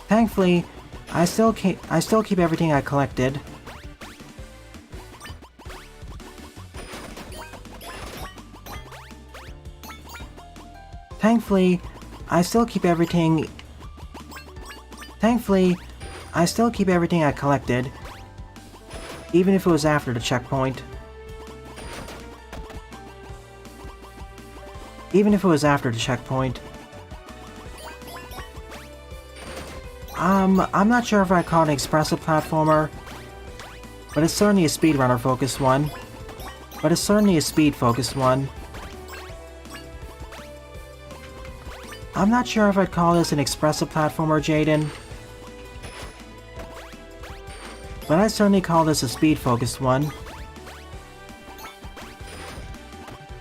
Thankfully, I still keep everything I collected. Thankfully, I still keep everything I collected, even if it was after the checkpoint. I'm not sure if I'd call it an expressive platformer, but it's certainly a speedrunner focused one. I'm not sure if I'd call this an expressive platformer, Jaden, but I'd certainly call this a speed focused one.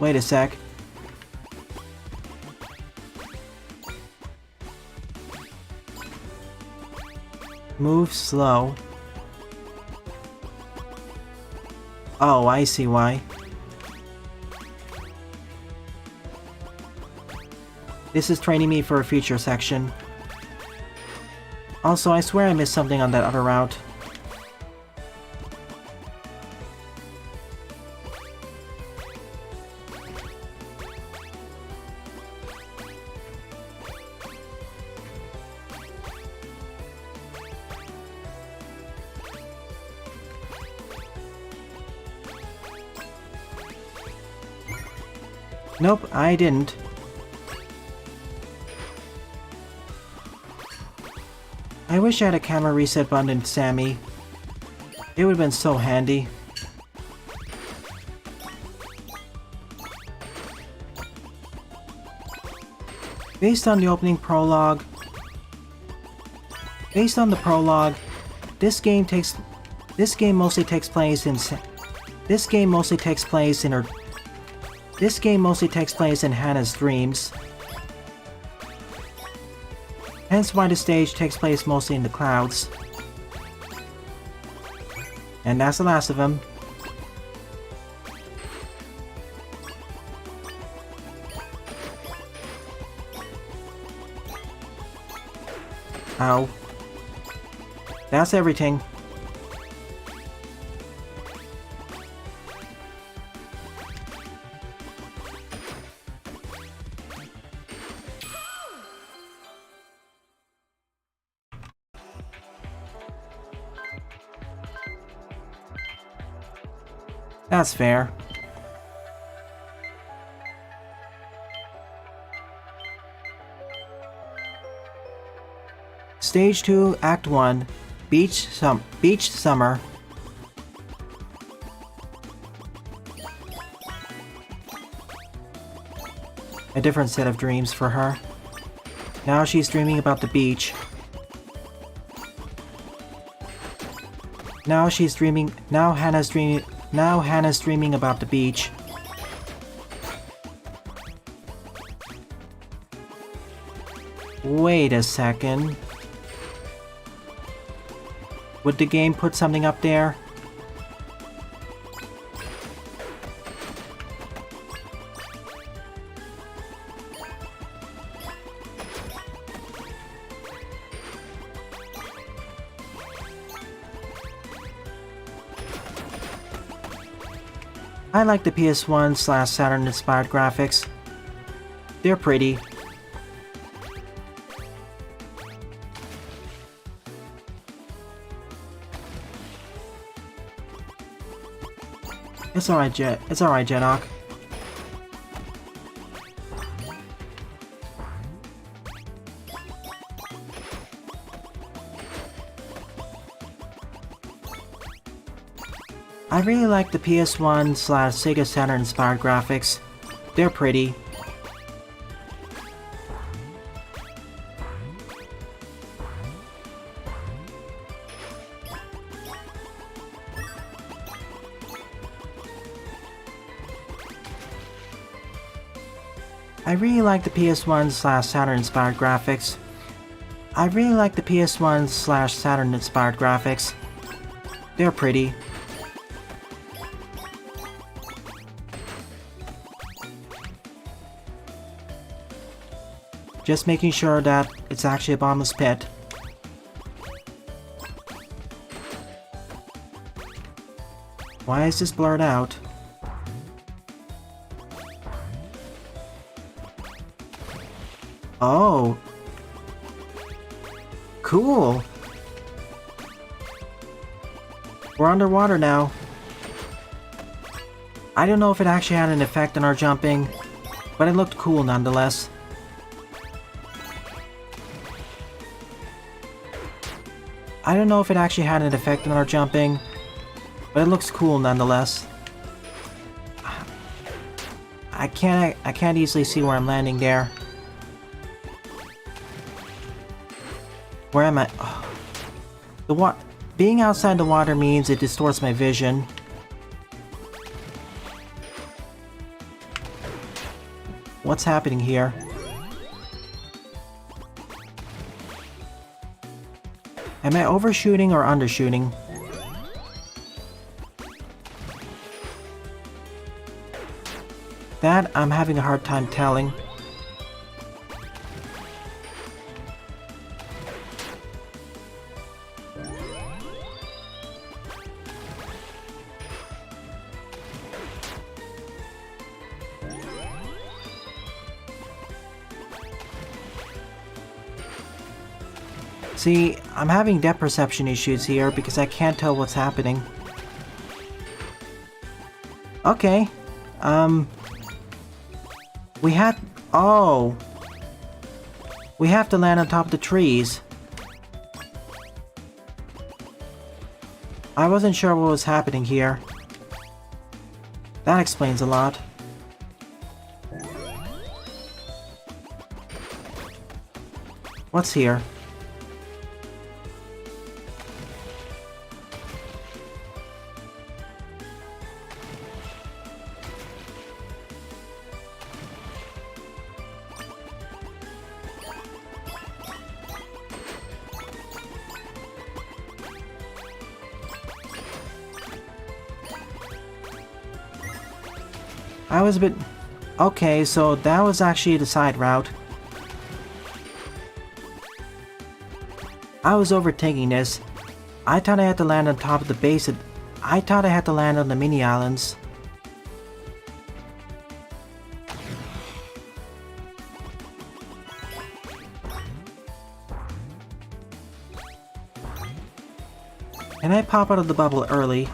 Wait a sec. Move slow. Oh, I see why. This is training me for a future section. Also, I swear I missed something on that other route. Nope, I didn't. I wish I had a camera reset button in Sammy. It would have been so handy. Based on the opening prologue... Based on the prologue, this game mostly takes place in Hannah's dreams. Hence why the stage takes place mostly in the clouds. And that's the last of them. Ow. That's everything. That's fair. Stage 2, Act 1, Beach Summer. A different set of dreams for her. Now she's dreaming about the beach. Now Hannah's dreaming about the beach. Wait a second. Would the game put something up there? I like the PS1/Saturn inspired graphics. They're pretty. It's alright, Jedok. I really like the PS1/Sega Saturn inspired graphics. They're pretty. I really like the PS1/Saturn inspired graphics. They're pretty. Just making sure that it's actually a bottomless pit. Why is this blurred out? Oh. Cool. We're underwater now. I don't know if it actually had an effect on our jumping, but it looked cool nonetheless. I don't know if it actually had an effect on our jumping, but it looks cool nonetheless. I can't easily see where I'm landing there. Where am I? Oh. Being outside the water means it distorts my vision. What's happening here? Am I overshooting or undershooting? That I'm having a hard time telling. See, I'm having depth perception issues here because I can't tell what's happening. Okay. We had... Oh! We have to land on top of the trees. I wasn't sure what was happening here. That explains a lot. What's here? I was a bit... Okay, so that was actually the side route. I was overthinking this. I thought I had to land on top of the base. I thought I had to land on the mini islands. Can I pop out of the bubble early?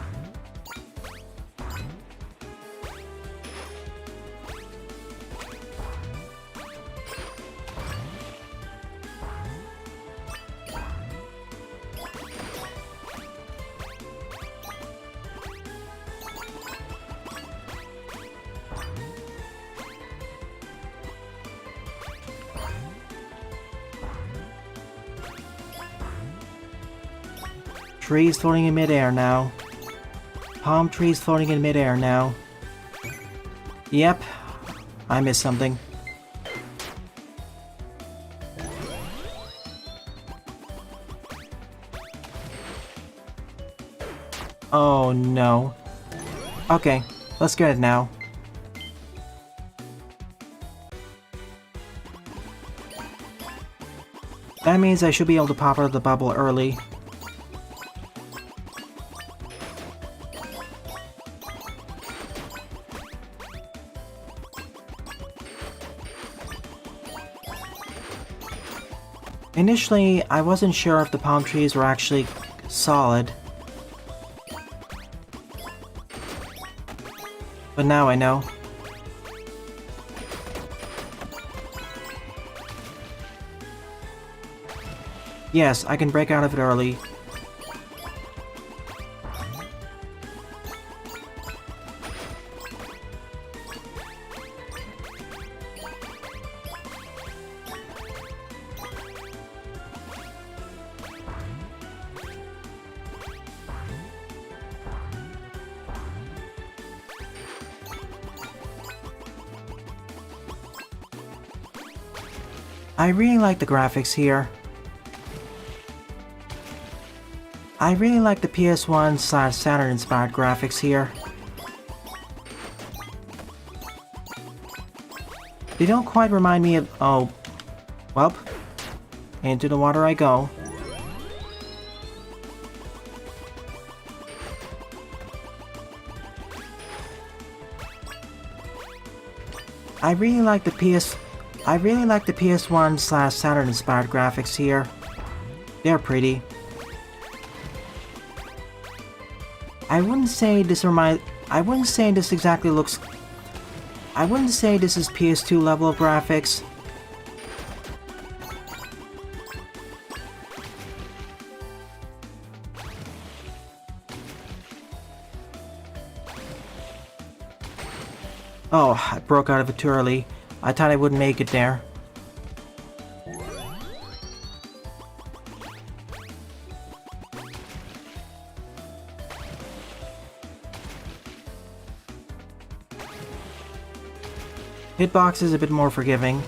Trees floating in midair now. Palm trees floating in midair now. Yep, I missed something. Oh no. Okay, let's get it now. That means I should be able to pop out of the bubble early. Initially, I wasn't sure if the palm trees were actually solid. But now I know. Yes, I can break out of it early. I really like the graphics here. I really like the PS1/Saturn inspired graphics here. They don't quite remind me of... Oh, well, into the water I go. I really like the PS1/Saturn inspired graphics here. They're pretty. I wouldn't say this exactly looks... I wouldn't say this is PS2 level of graphics. Oh, I broke out of it too early. I thought I wouldn't make it there. Hitbox is a bit more forgiving.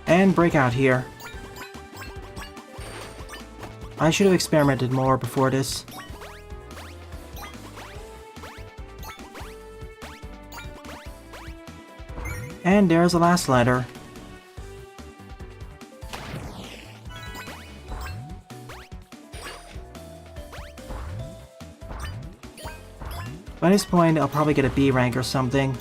And break out here. I should have experimented more before this. And there's the last letter. By this point, I'll probably get a B rank or something.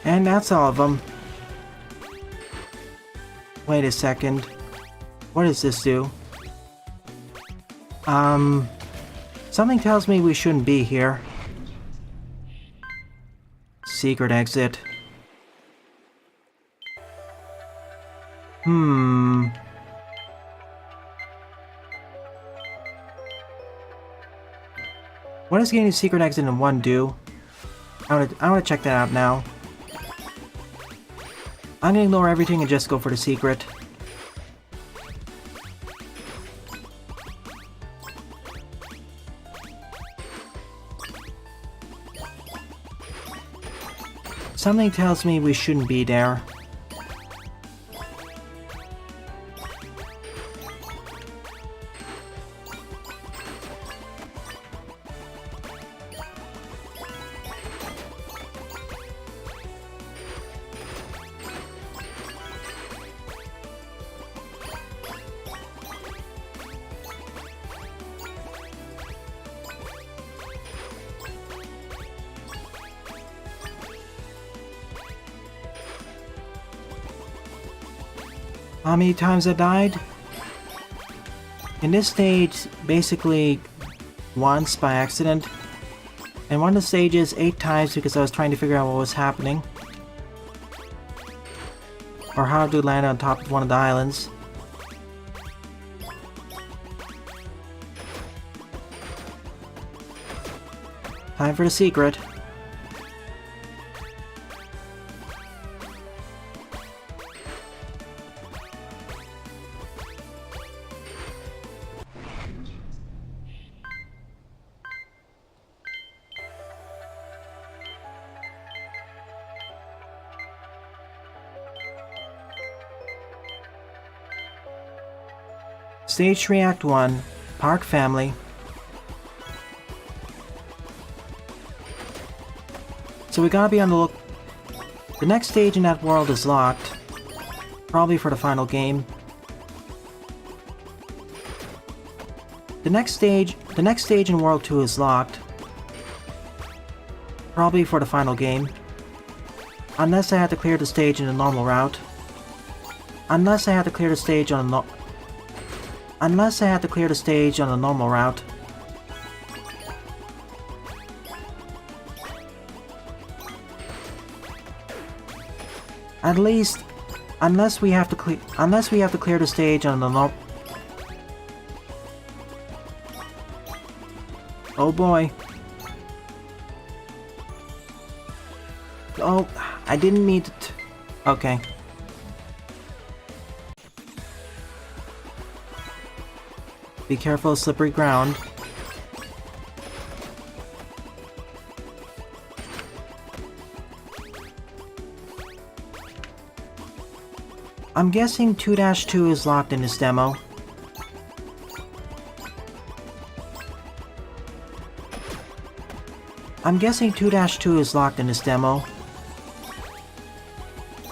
And that's all of them. Wait a second. What does this do? Something tells me we shouldn't be here. Secret exit. What does getting a secret exit in 1 do? I wanna check that out now. I'm gonna ignore everything and just go for the secret. Something tells me we shouldn't be there. How many times I died? In this stage, basically once by accident. And one of the stages 8 times because I was trying to figure out what was happening. Or how to land on top of one of the islands. Time for the secret. Stage 3 Act 1, Park Family. So we gotta be on the look. The next stage in that world is locked. Probably for the final game. The next stage in World 2 is locked. Probably for the final game. Unless I had to clear the stage in the normal route. Unless I had to clear the stage on the normal route. At least, unless we have to clear the stage on the normal. Oh boy. Oh, I didn't mean to. Okay. Be careful of slippery ground. I'm guessing 2-2 is locked in this demo.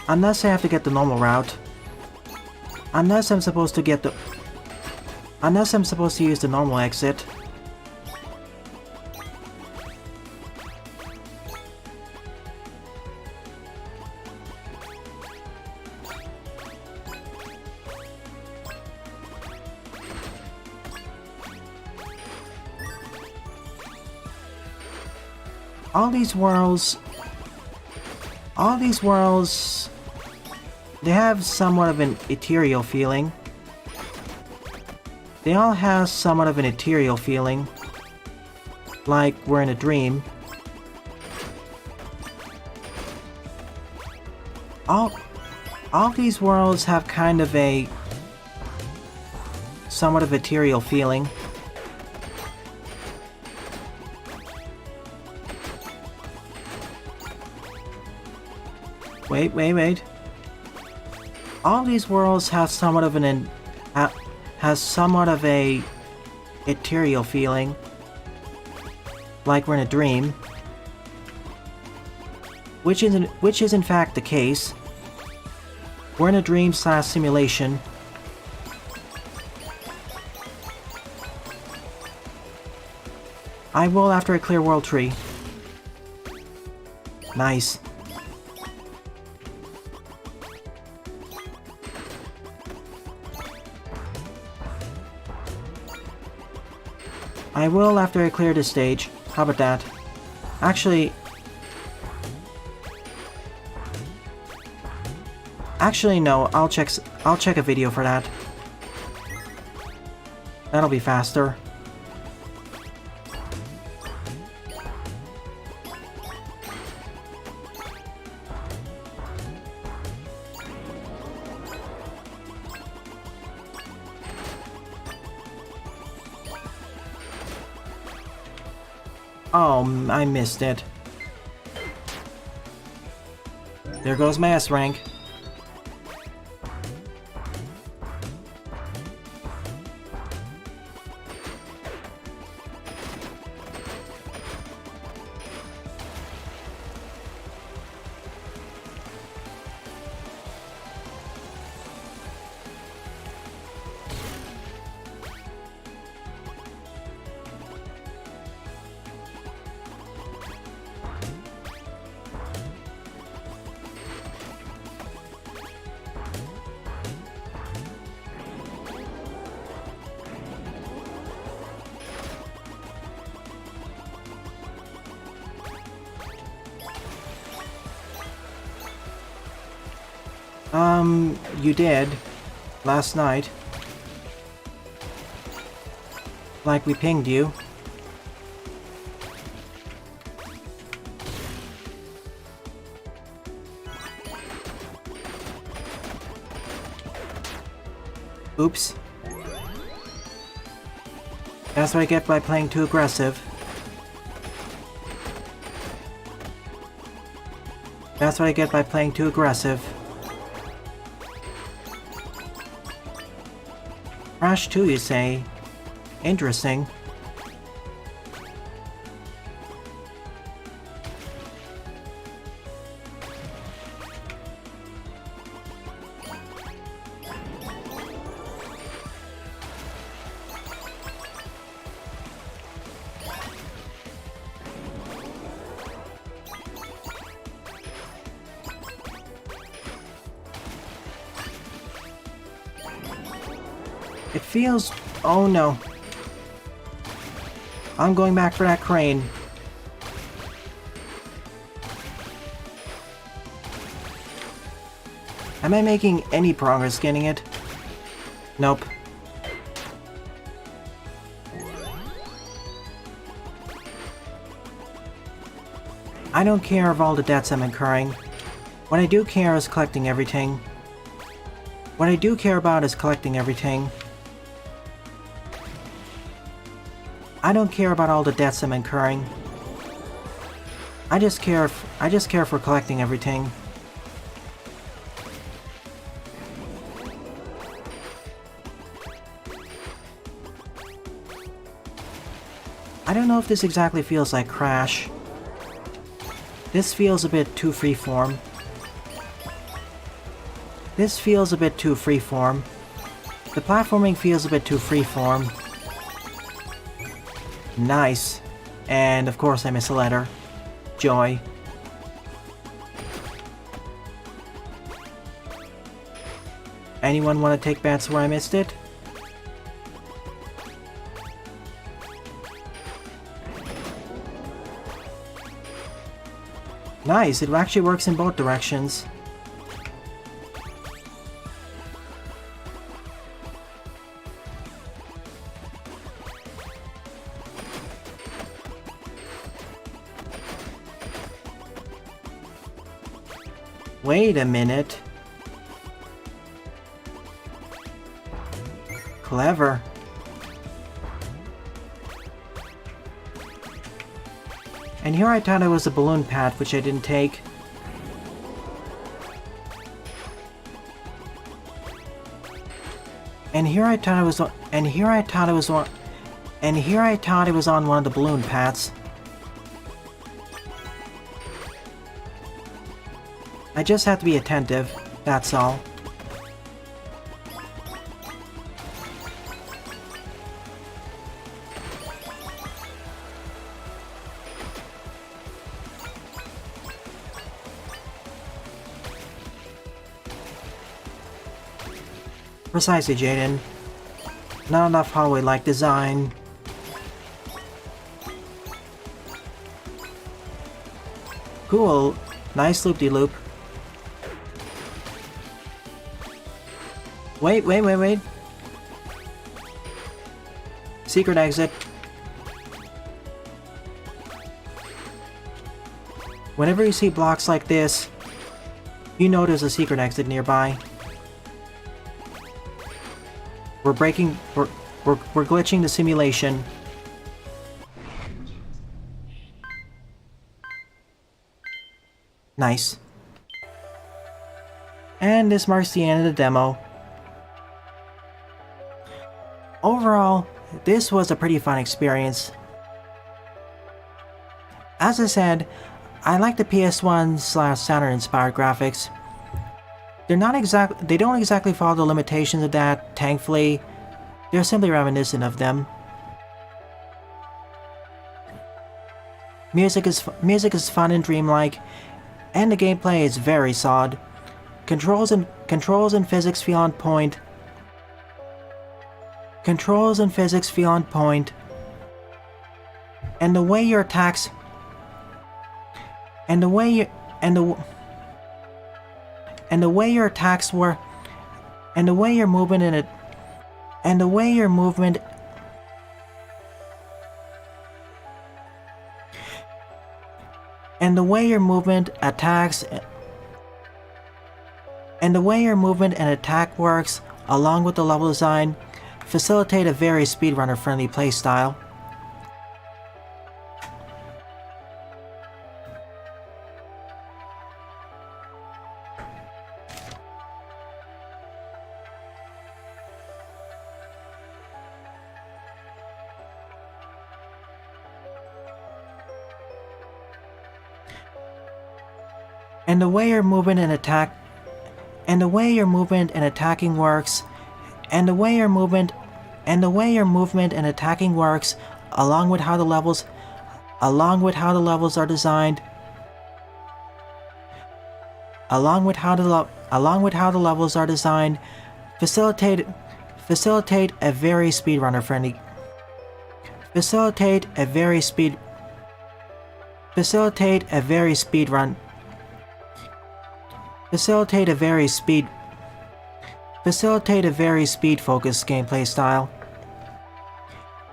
Unless I have to get the normal route. Unless I'm supposed to use the normal exit. All these worlds, they have somewhat of an ethereal feeling. They all have somewhat of an ethereal feeling. Like we're in a dream. All these worlds have kind of a somewhat of ethereal feeling. Wait. All these worlds have somewhat of an has somewhat of a ethereal feeling. Like we're in a dream. Which is in fact the case. We're in a dream / simulation. I will after I clear World Tree. Nice. I will after I clear this stage. How about that? Actually, no. I'll check a video for that. That'll be faster. Oh, I missed it. There goes my S rank. You did. Last night. Like we pinged you. Oops. That's what I get by playing too aggressive. That's what I get by playing too aggressive. Crash 2, you say? Interesting. It feels... Oh no. I'm going back for that crane. Am I making any progress getting it? Nope. I don't care of all the debts I'm incurring. What I do care is collecting everything. What I do care about is collecting everything. I don't care about all the debts I'm incurring. I just care for collecting everything. I don't know if this exactly feels like Crash. This feels a bit too freeform. This feels a bit too freeform. The platforming feels a bit too freeform. Nice. And of course I miss a letter. Joy. Anyone want to take bets where I missed it? Nice, it actually works in both directions. Wait a minute. Clever. And here I thought it was a balloon path, which I didn't take. And here I thought it was on, and here I thought it was on, and here I thought it was on one of the balloon paths. I just have to be attentive, that's all. Precisely, Jaden. Not enough hallway-like design. Cool. Nice loop-de-loop. Wait. Secret exit. Whenever you see blocks like this, you know there's a secret exit nearby. We're glitching the simulation. Nice. And this marks the end of the demo. Overall, this was a pretty fun experience. As I said, I like the PS1/Saturn inspired graphics. They don't exactly follow the limitations of that, thankfully. They're simply reminiscent of them. Music is fun and dreamlike, and the gameplay is very solid. Controls and physics feel on point. And the way your attacks and the way your attacks were, and the way your movement in it, and the way your movement, and the way your movement attacks, and the way your movement and attack works, along with the level design, facilitate a very speedrunner-friendly playstyle. And the way your movement and attack, and the way your movement and attacking works, and the way your movement and attacking works, along with how the levels are designed, facilitate a very speedrunner-friendly, facilitate a very speed-focused gameplay style.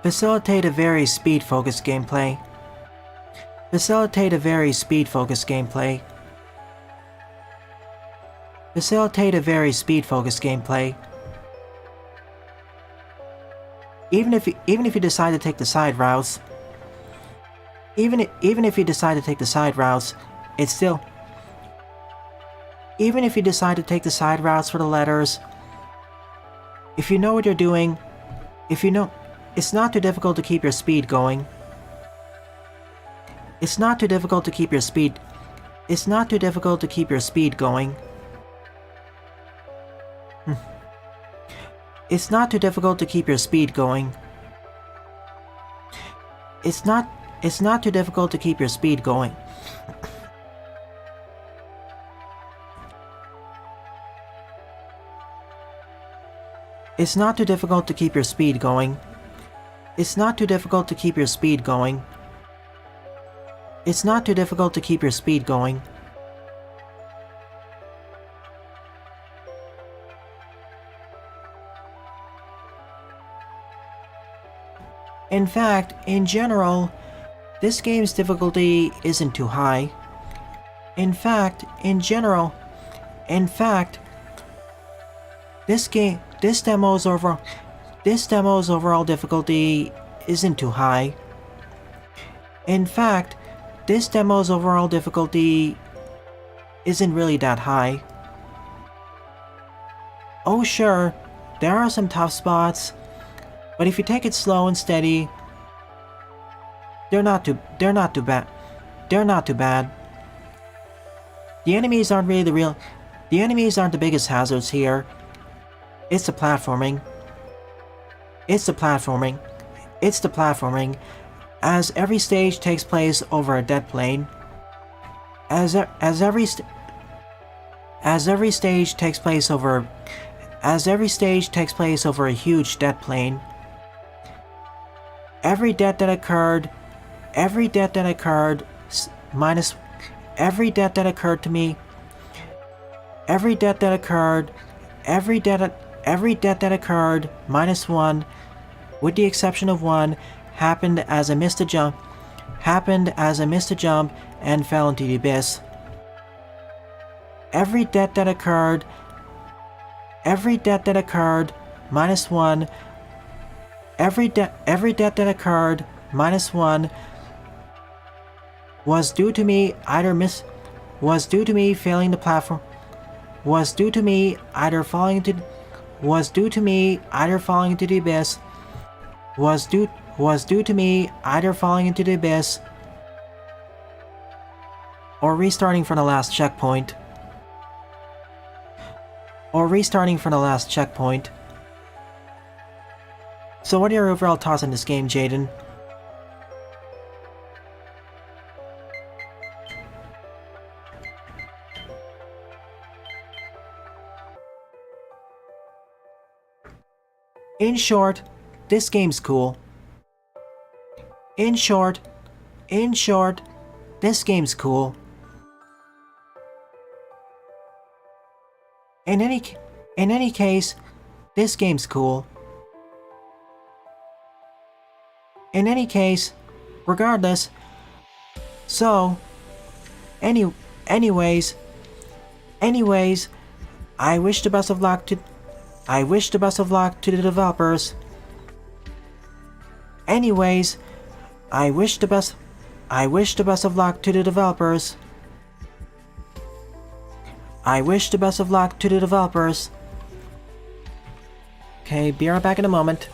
Facilitate a very speed-focused gameplay. Facilitate a very speed-focused gameplay. Facilitate a very speed-focused gameplay. Even if you decide to take the side routes, even if you decide to take the side routes, it's still. Even if you decide to take the side routes for the letters, if you know what you're doing, it's not too difficult to keep your speed going. It's not too difficult to keep your speed going. It's not too difficult to keep your speed going. It's not too difficult to keep your speed going. It's not too difficult to keep your speed going. It's not too difficult to keep your speed going. It's not too difficult to keep your speed going. It's not too difficult to keep your speed going. In fact, in general, this game's difficulty isn't too high. In fact, this demo's overall difficulty isn't too high. In fact, this demo's overall difficulty isn't really that high. Oh sure, there are some tough spots, but if you take it slow and steady, they're not too bad. The enemies aren't the biggest hazards here. It's the platforming. As every stage takes place over a dead plane. As every stage takes place over a huge dead plane. Every death that occurred minus every death that occurred to me. Every death that occurred -1, with the exception of one, happened as I missed a jump and fell into the abyss. Every death that occurred -1. Every death that occurred -1 was due to me failing the platform. Was due to me either falling into the abyss. Was due to me either falling into the abyss or restarting from the last checkpoint. So what are your overall thoughts on this game, Jaden? In short, this game's cool. In short, this game's cool. In any case, this game's cool. In any case, regardless. So, anyways, I wish the best of luck to the developers. Anyways, I wish the best of luck to the developers. Okay, be right back in a moment.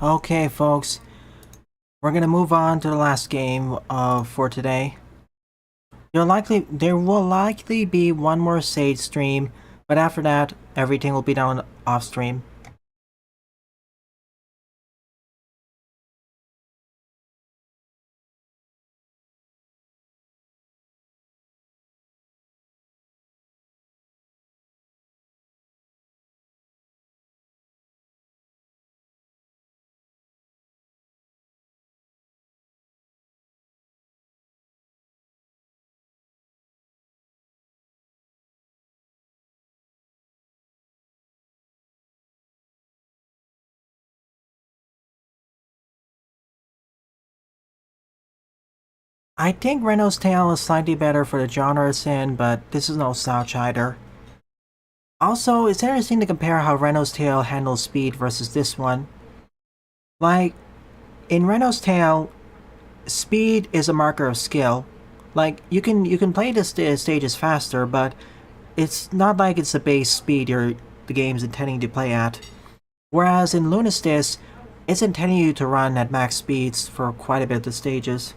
Okay, folks, we're gonna move on to the last game for today. There will likely be one more Sage stream, but after that, everything will be done off stream. I think Reno's Tale is slightly better for the genre it's in, but this is no slouch either. Also, it's interesting to compare how Reno's Tale handles speed versus this one. Like, in Reno's Tale, speed is a marker of skill. Like, you can play the stages faster, but it's not like it's the base speed the game's intending to play at. Whereas in Lunistice, it's intending you to run at max speeds for quite a bit of the stages.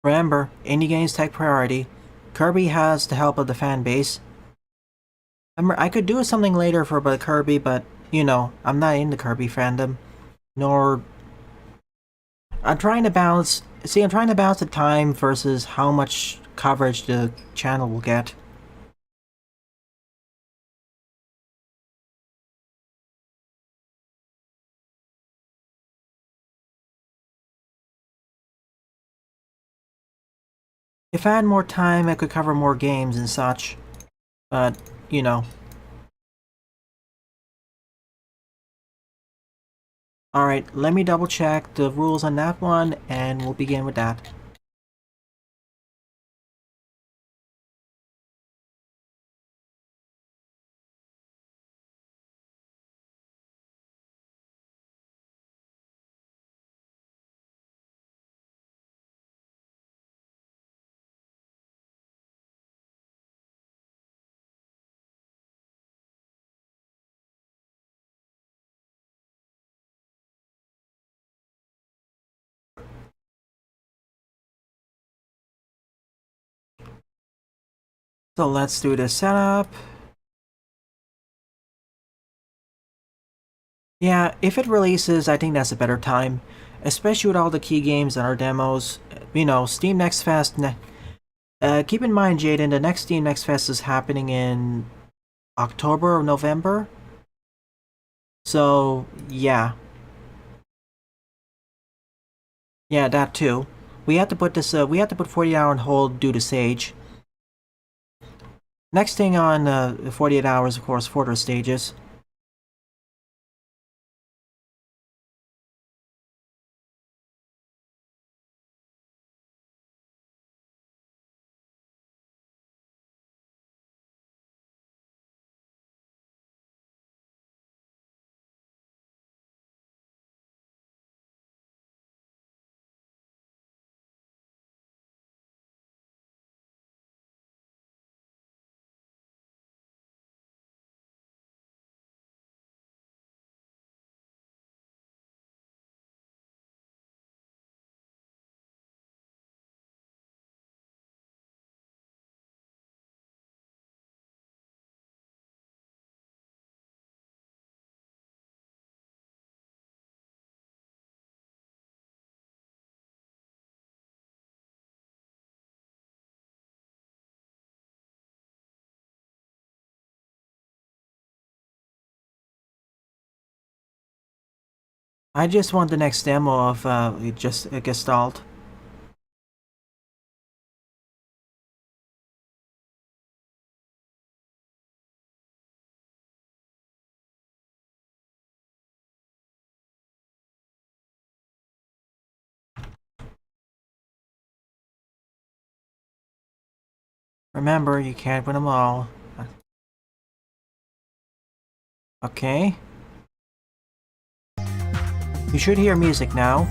Remember, indie games take priority. Kirby has the help of the fan base. I could do something later for about Kirby, but, you know, I'm not in the Kirby fandom. Nor... I'm trying to balance the time versus how much coverage the channel will get. If I had more time, I could cover more games and such. But, you know. Alright, let me double check the rules on that one, and we'll begin with that. So let's do the setup. Yeah, if it releases, I think that's a better time. Especially with all the key games and our demos. You know, Steam Next Fest... keep in mind, Jaden, the next Steam Next Fest is happening in October or November. So, yeah. Yeah, that too. We have to put 48 hour on hold due to Sage. Next thing on 48 hours, of course, further stages. I just want the next demo of just a Gestalt. Remember, you can't win them all. Okay. You should hear music now.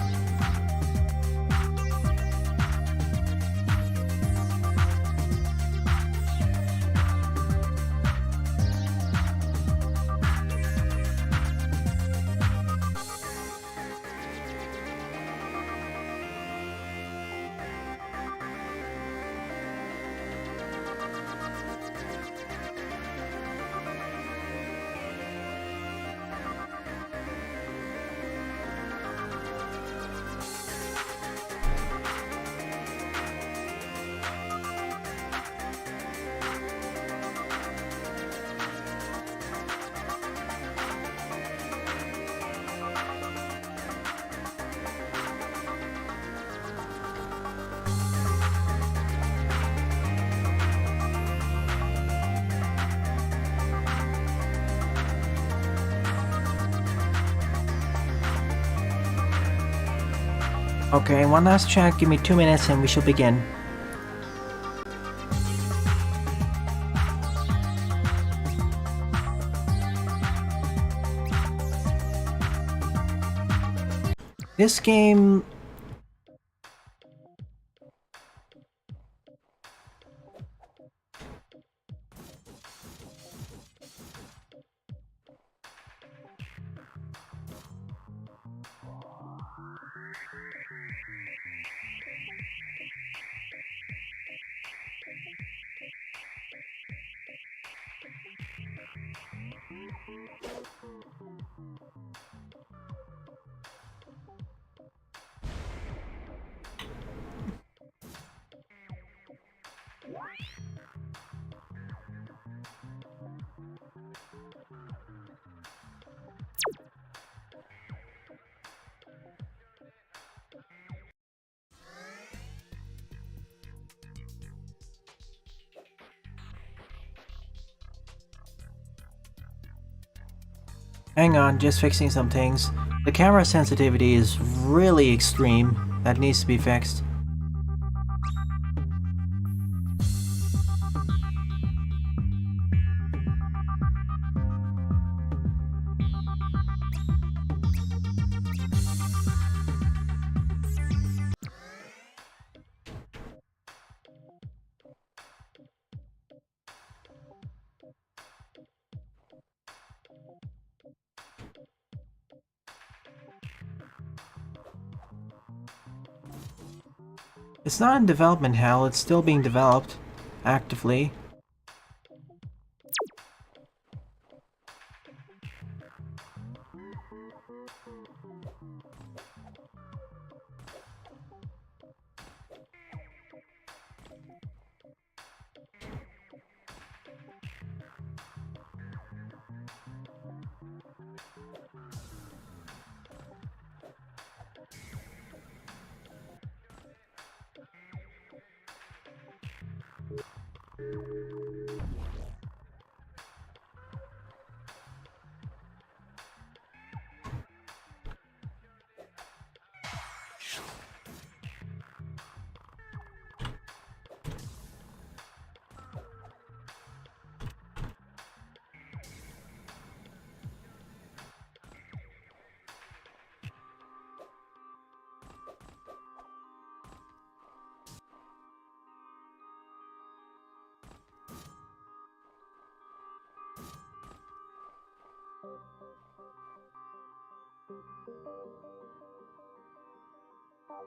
Okay, one last check. Give me 2 minutes and we shall begin. This game... Hang on, just fixing some things. The camera sensitivity is really extreme. That needs to be fixed. It's not in development hell, it's still being developed actively.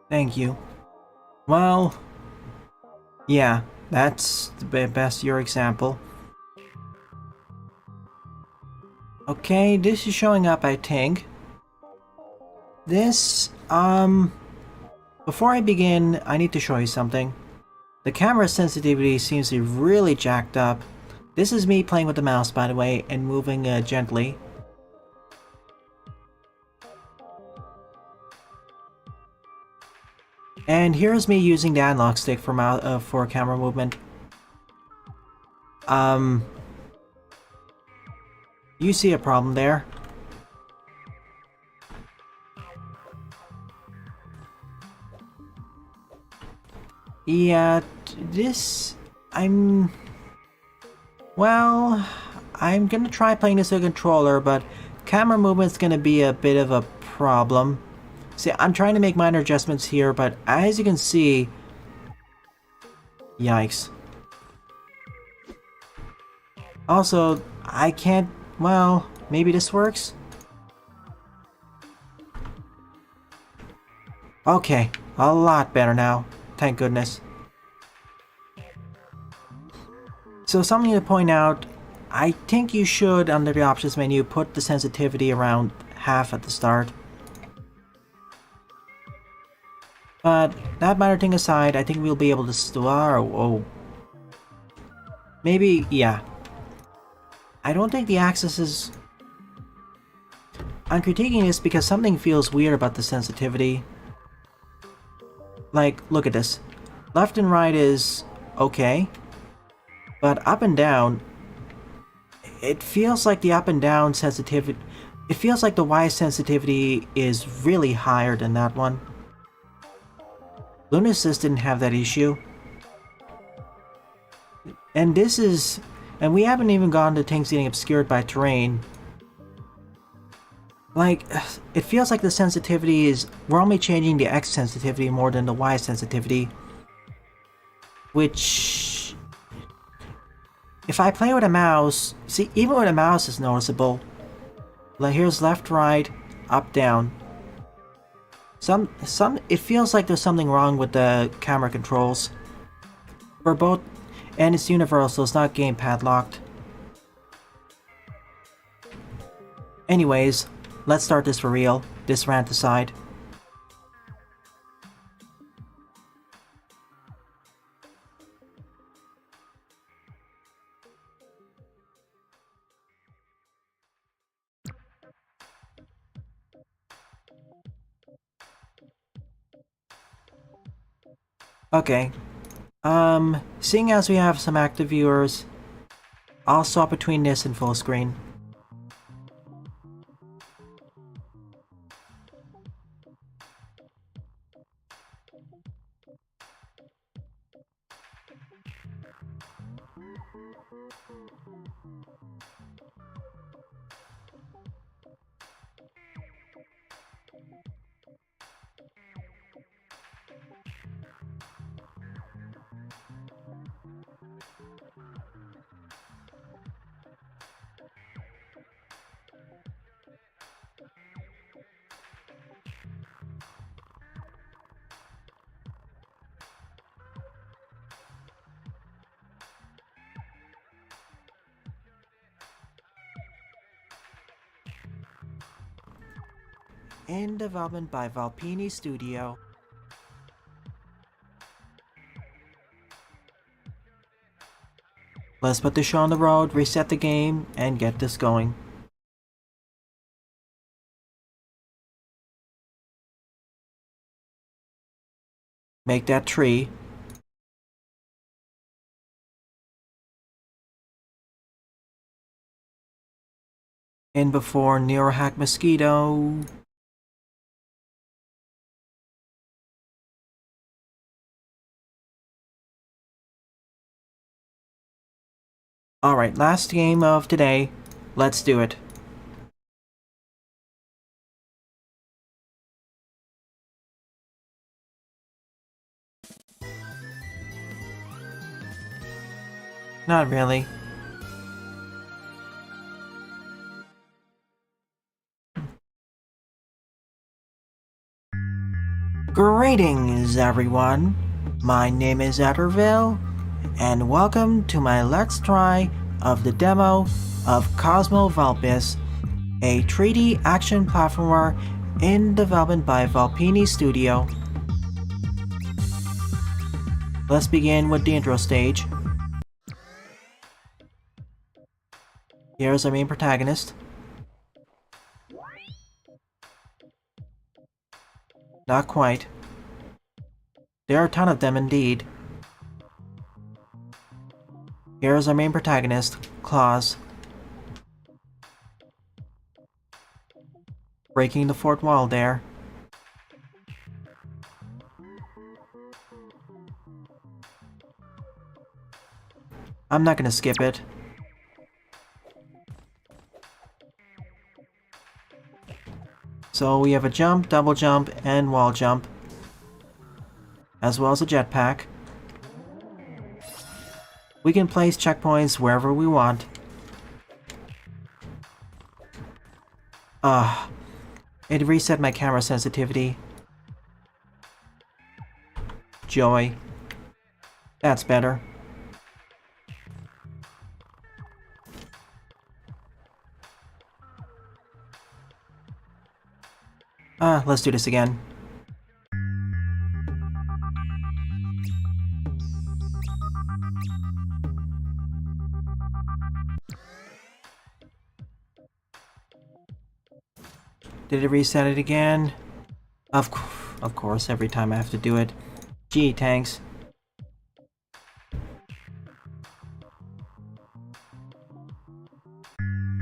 Thank you. Well, yeah, that's the best your example. Okay, this is showing up, I think. This, before I begin, I need to show you something. The camera sensitivity seems to be really jacked up. This is me playing with the mouse, by the way, and moving gently. And here's me using the analog stick for camera movement. You see a problem there? Yeah, well, I'm gonna try playing this with a controller, but camera movement's gonna be a bit of a problem. See, I'm trying to make minor adjustments here, but as you can see... Yikes. Also, I can't... Well, maybe this works? Okay, a lot better now. Thank goodness. So something to point out, I think you should, under the options menu, put the sensitivity around half at the start. But that minor thing aside, I think we'll be able to maybe, yeah. I don't think the axis is... I'm critiquing this because something feels weird about the sensitivity. Like, look at this. Left and right is okay. But up and down... It feels like the up and down sensitivity... It feels like the Y sensitivity is really higher than that one. Lunistice didn't have that issue. And we haven't even gotten to things getting obscured by terrain. Like, it feels like the sensitivity is... We're only changing the X sensitivity more than the Y sensitivity. Which... If I play with a mouse... See, even with a mouse it's noticeable. Like, here's left, right, up, down. It feels like there's something wrong with the camera controls. For both... And it's universal, it's not gamepad locked. Anyways... Let's start this for real. This rant aside. Okay. Seeing as we have some active viewers, I'll swap between this and full screen. In development by Valpini Studio. Let's put the show on the road, reset the game, and get this going. Make that tree. In before Neurohack Mosquito. Alright, last game of today. Let's do it. Not really. Greetings, everyone. My name is Etterville, and welcome to my Let's Try of the demo of Cosmo Vulpes, a 3D action platformer in development by Valpini Studio. Let's begin with the intro stage. Here's our main protagonist. Not quite. There are a ton of them indeed. Here's our main protagonist, Claus. Breaking the fourth wall there. I'm not gonna skip it. So we have a jump, double jump, and wall jump, as well as a jetpack. We can place checkpoints wherever we want. It reset my camera sensitivity. Joy. That's better. Let's do this again. Did it reset it again? Of course, every time I have to do it. Gee, thanks.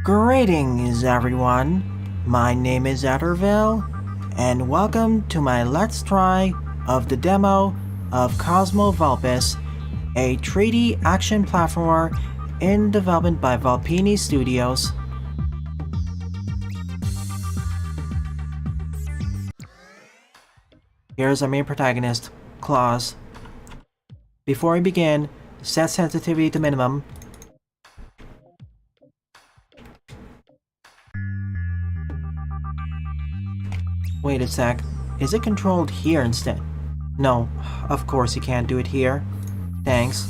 Greetings, everyone. My name is Etterville, and welcome to my Let's Try of the demo of Cosmo Vulpes, a 3D action platformer in development by Vulpini Studios. Here's our main protagonist, Claus. Before we begin, set sensitivity to minimum. Wait a sec, is it controlled here instead? No, of course you can't do it here. Thanks.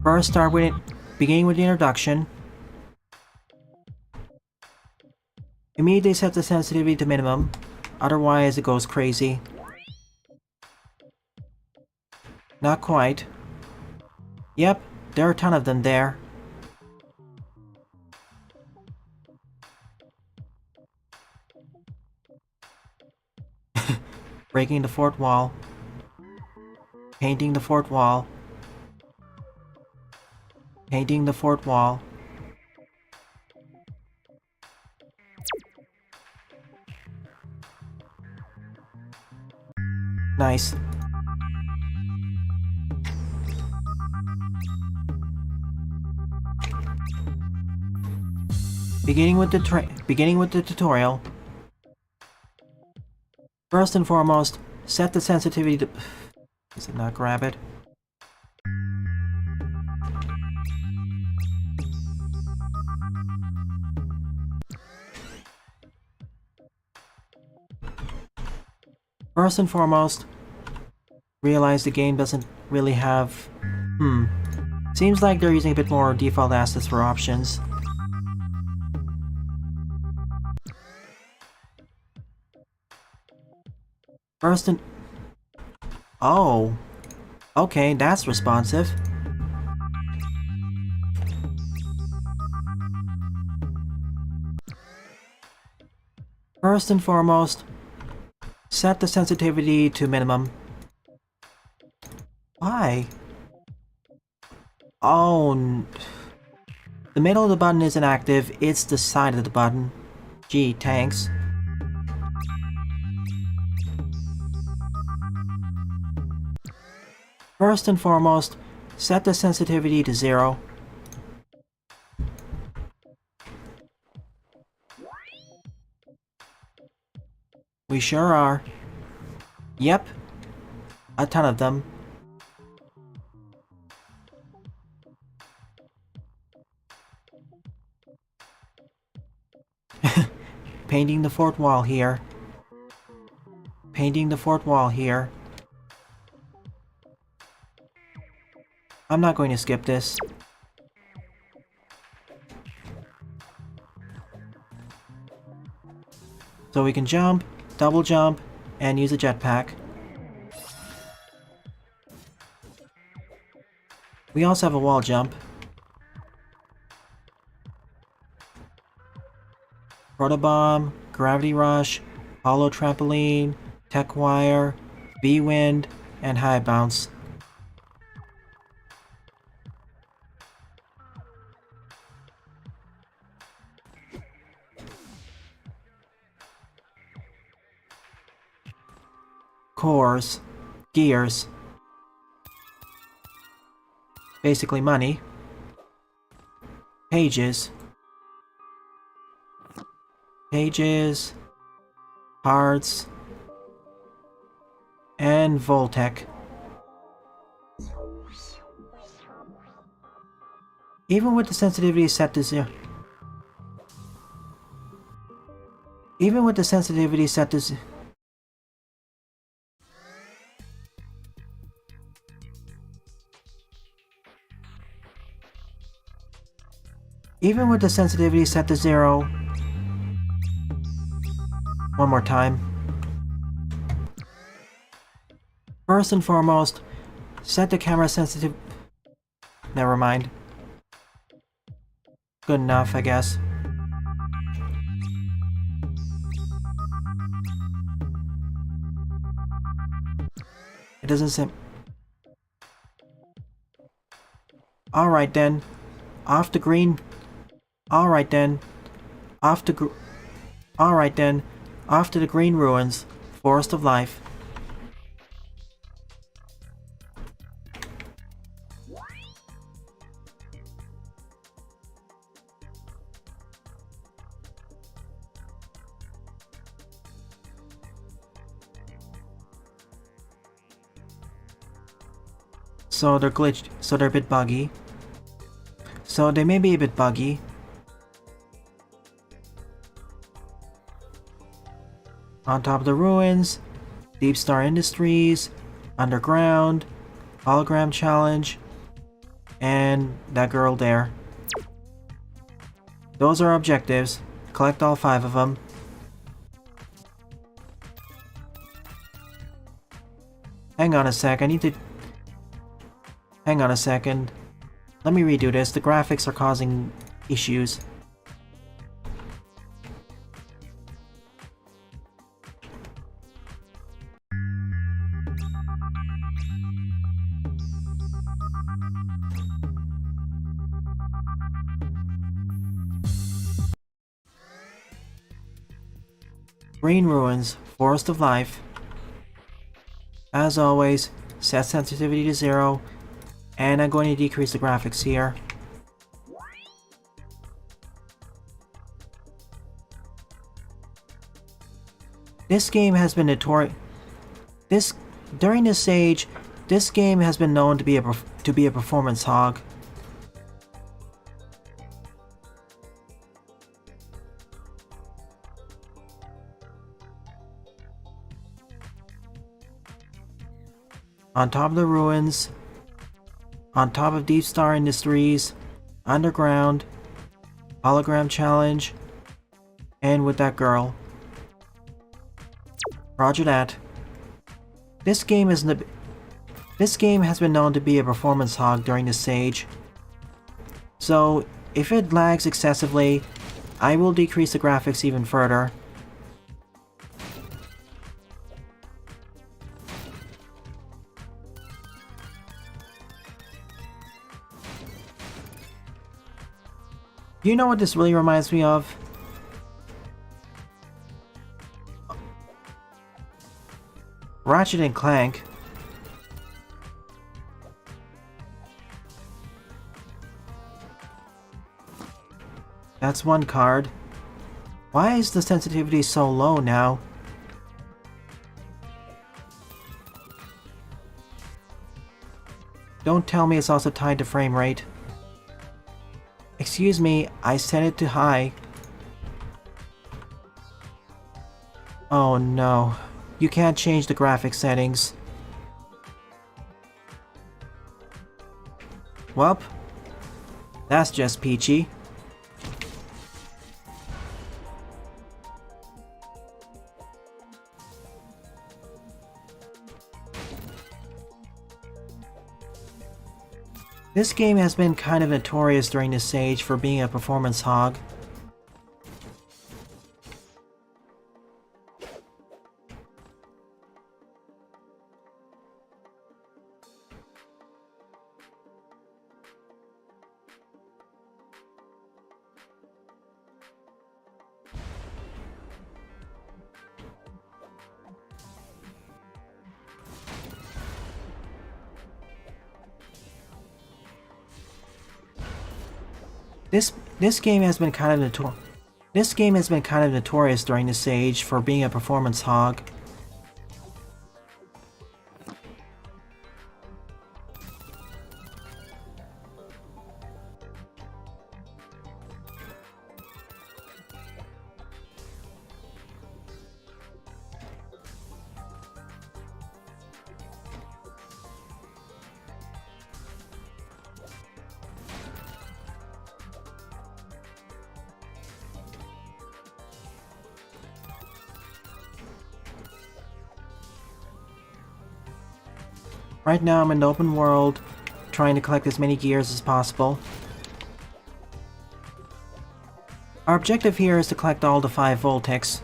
First start with it, beginning with the introduction. Immediately set the sensitivity to minimum, otherwise it goes crazy. Not quite. Yep, there are a ton of them there. Breaking the fourth wall. Painting the fourth wall. Painting the fourth wall. Nice. Beginning with the tutorial. First and foremost, set the sensitivity to... Does it not grab it? First and foremost, realize the game doesn't really have... Seems like they're using a bit more default assets for options. First and... Oh. Okay, that's responsive. First and foremost, set the sensitivity to minimum. Why? Oh... The middle of the button isn't active, it's the side of the button. Gee, thanks. First and foremost, set the sensitivity to 0. We sure are. Yep. A ton of them. Painting the fourth wall here. Painting the fourth wall here. I'm not going to skip this. So we can jump, double jump, and use a jetpack. We also have a wall jump. Protobomb, Gravity Rush, Hollow Trampoline, Tech Wire, B-Wind, and High Bounce. Cores, gears, basically money, pages, hearts, and Voltec. Even with the sensitivity set to 0. Even with the sensitivity set to 0. Even with the sensitivity set to 0. One more time. First and foremost, set the camera sensitive... Never mind. Good enough, I guess. It doesn't seem... Alright then. Off the green... Alright then. Off the Alright then, off to the Green Ruins, Forest of Life. So they're glitched, so they're a bit buggy. So they may be a bit buggy. On top of the ruins, Deep Star Industries, Underground, Hologram Challenge, and that girl there. Those are objectives. Collect all 5 of them. Hang on a sec, I need to... Hang on a second. Let me redo this. The graphics are causing issues. Green Ruins, Forest of Life. As always, set sensitivity to 0. And I'm going to decrease the graphics here. This game has been notorious. During this age, this game has been known to be a performance hog. On top of the ruins, on top of Deep Star Industries, Underground, Hologram Challenge, and with that girl. Roger that. This game has been known to be a performance hog during this stage. So, if it lags excessively, I will decrease the graphics even further. You know what this really reminds me of? Ratchet and Clank. That's one card. Why is the sensitivity so low now? Don't tell me it's also tied to frame rate. Excuse me, I set it to high. Oh no, you can't change the graphics settings. Welp, that's just peachy. This game has been kind of notorious during this age for being a performance hog. This game has been kind of notorious during this age for being a performance hog. Right now I'm in the open world, trying to collect as many gears as possible. Our objective here is to collect all the 5 Voltics.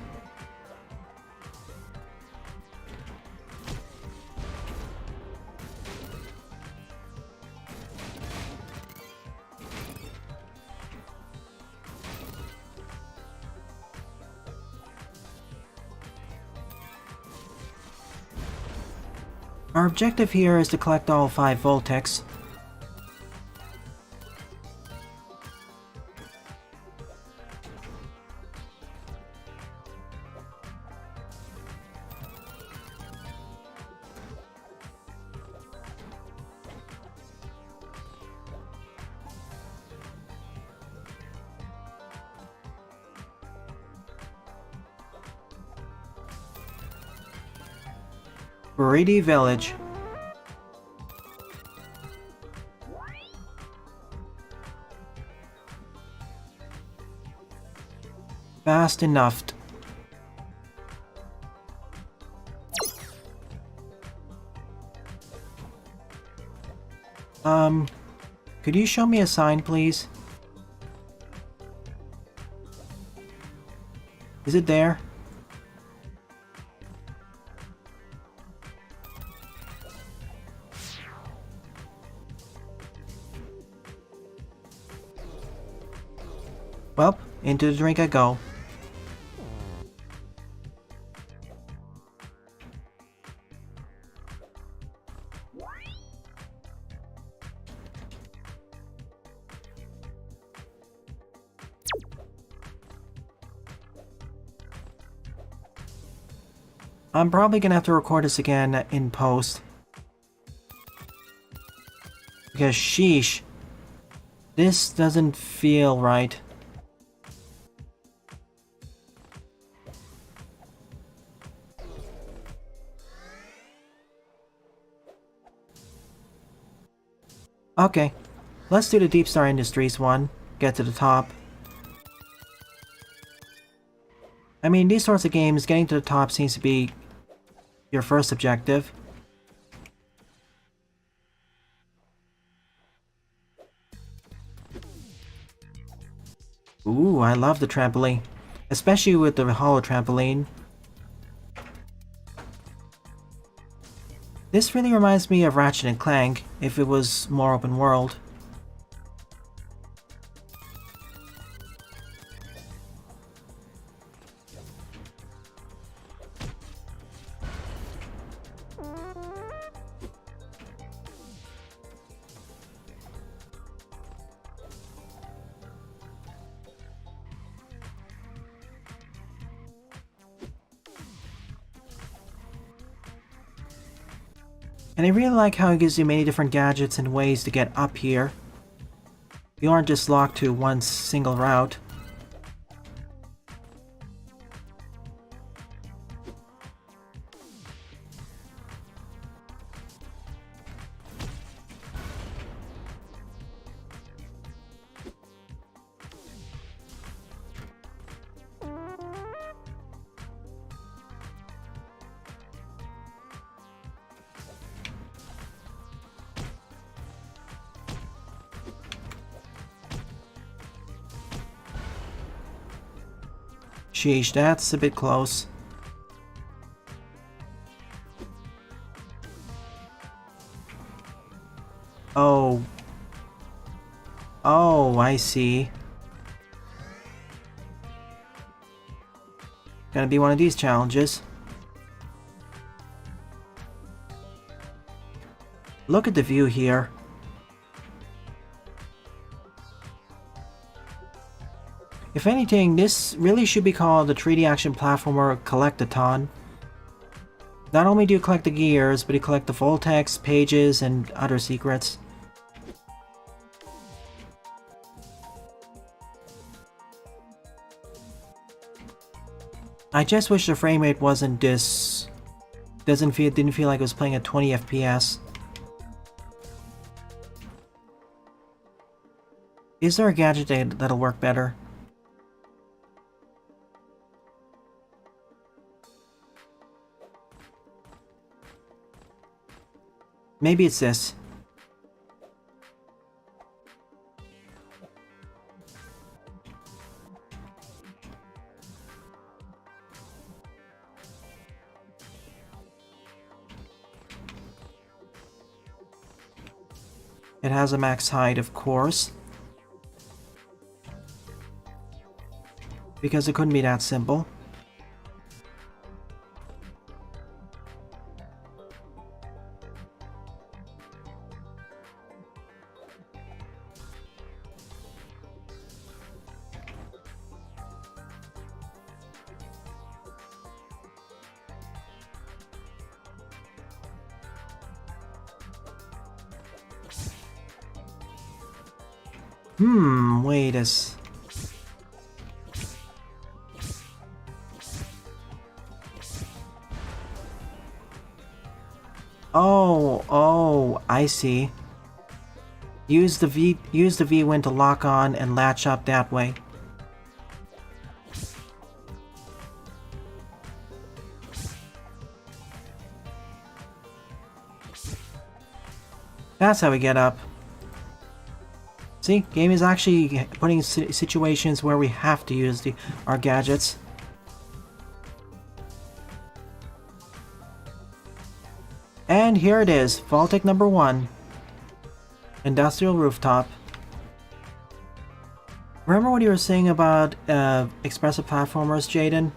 Our objective here is to collect all 5 Voltex. Buriti Village. Fast enough. Could you show me a sign, please? Is it there? Well, into the drink I go. I'm probably gonna have to record this again in post. Because sheesh, this doesn't feel right. Okay, let's do the Deep Star Industries one. Get to the top. I mean, these sorts of games, getting to the top seems to be your first objective. Ooh, I love the trampoline. Especially with the hollow trampoline. This really reminds me of Ratchet and Clank, if it was more open world. And I really like how it gives you many different gadgets and ways to get up here. You aren't just locked to one single route. Sheesh, that's a bit close. Oh. Oh, I see. Gonna be one of these challenges. Look at the view here. If anything, this really should be called the 3D action platformer Collectathon. Not only do you collect the gears, but you collect the Voltex, pages, and other secrets. I just wish the frame rate wasn't this... didn't feel like it was playing at 20 FPS. Is there a gadget that'll work better? Maybe it's this. It has a max height, of course. Because it couldn't be that simple. Wait a. Oh, I see. Use the V-win to lock on and latch up that way. That's how we get up. See, game is actually putting situations where we have to use our gadgets. And here it is, Vault-Tec number 1. Industrial rooftop. Remember what you were saying about expressive platformers, Jaden?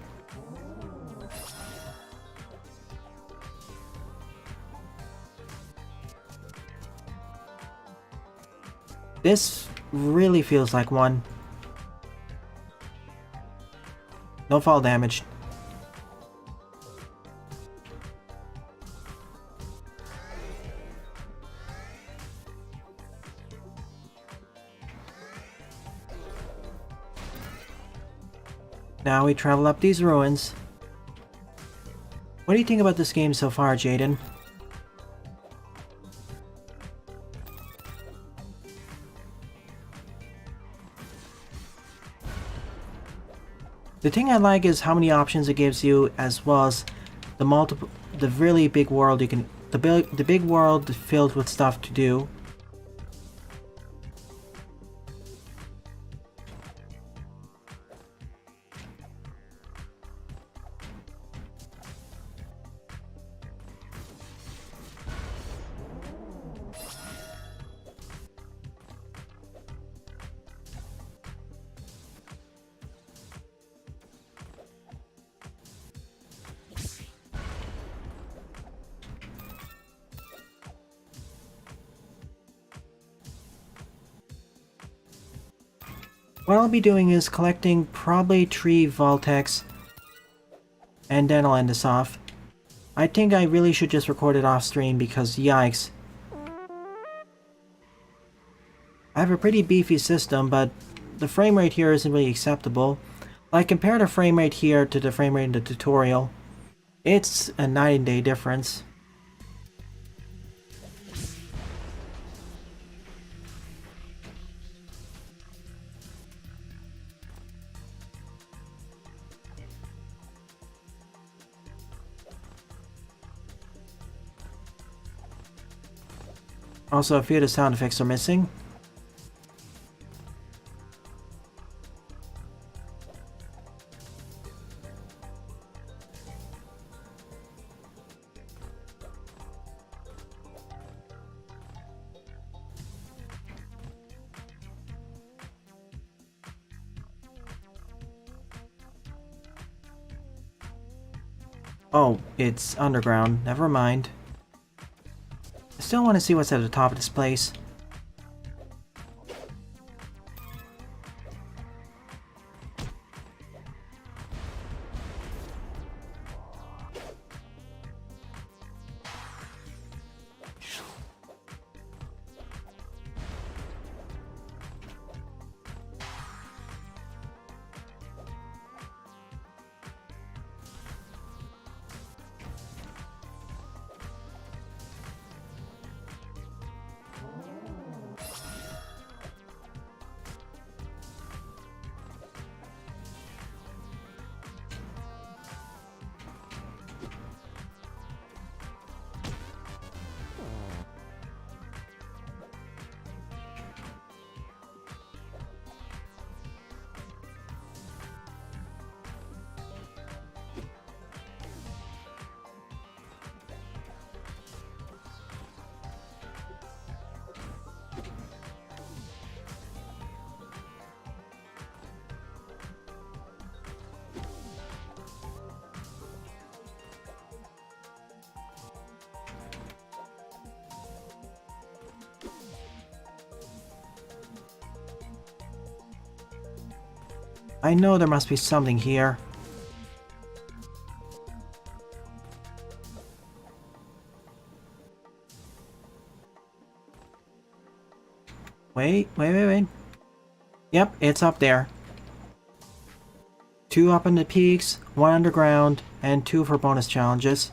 This really feels like one. No fall damage. Now we travel up these ruins. What do you think about this game so far, Jaden? The thing I like is how many options it gives you, as well as the really big world you can, the big world filled with stuff to do. What I'll be doing is collecting probably 3 Vault-Tecs, and then I'll end this off. I think I really should just record it off stream because yikes. I have a pretty beefy system, but the frame rate here isn't really acceptable. Like, compare the frame rate here to the frame rate in the tutorial. It's a night and day difference. Also, a few of the sound effects are missing. Oh, it's underground. Never mind. I still want to see what's at the top of this place. I know there must be something here. Wait. Yep, it's up there. 2 up in the peaks, 1 underground, and 2 for bonus challenges.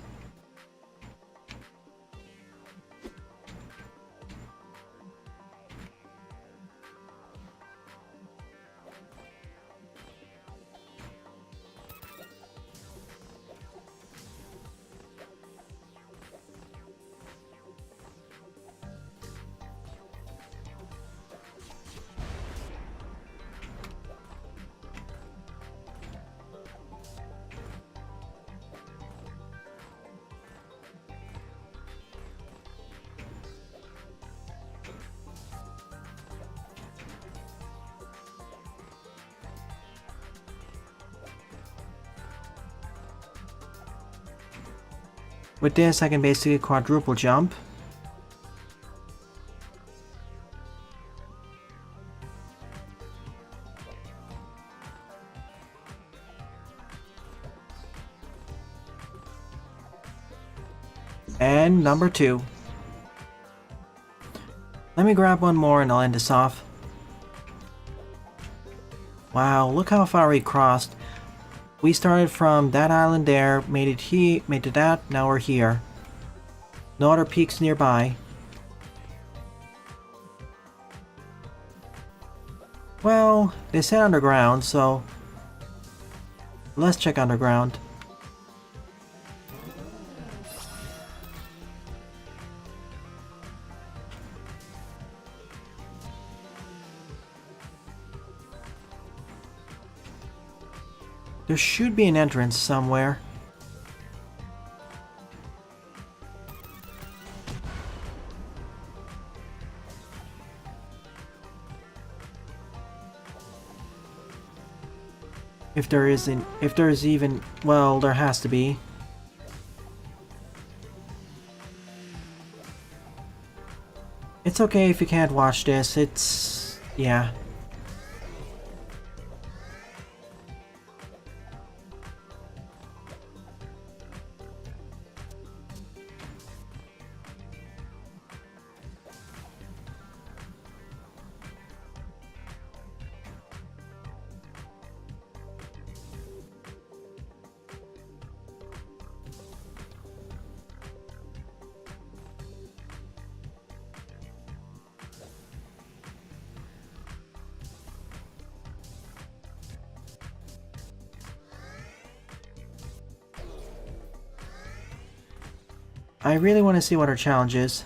With this, I can basically quadruple jump. And number 2. Let me grab one more and I'll end this off. Wow, look how far we crossed. We started from that island there, made to that, now we're here. No other peaks nearby. Well, they said underground, so let's check underground. There should be an entrance somewhere. If there is even, well, there has to be. It's okay if you can't watch this, yeah. I really want to see what our challenge is.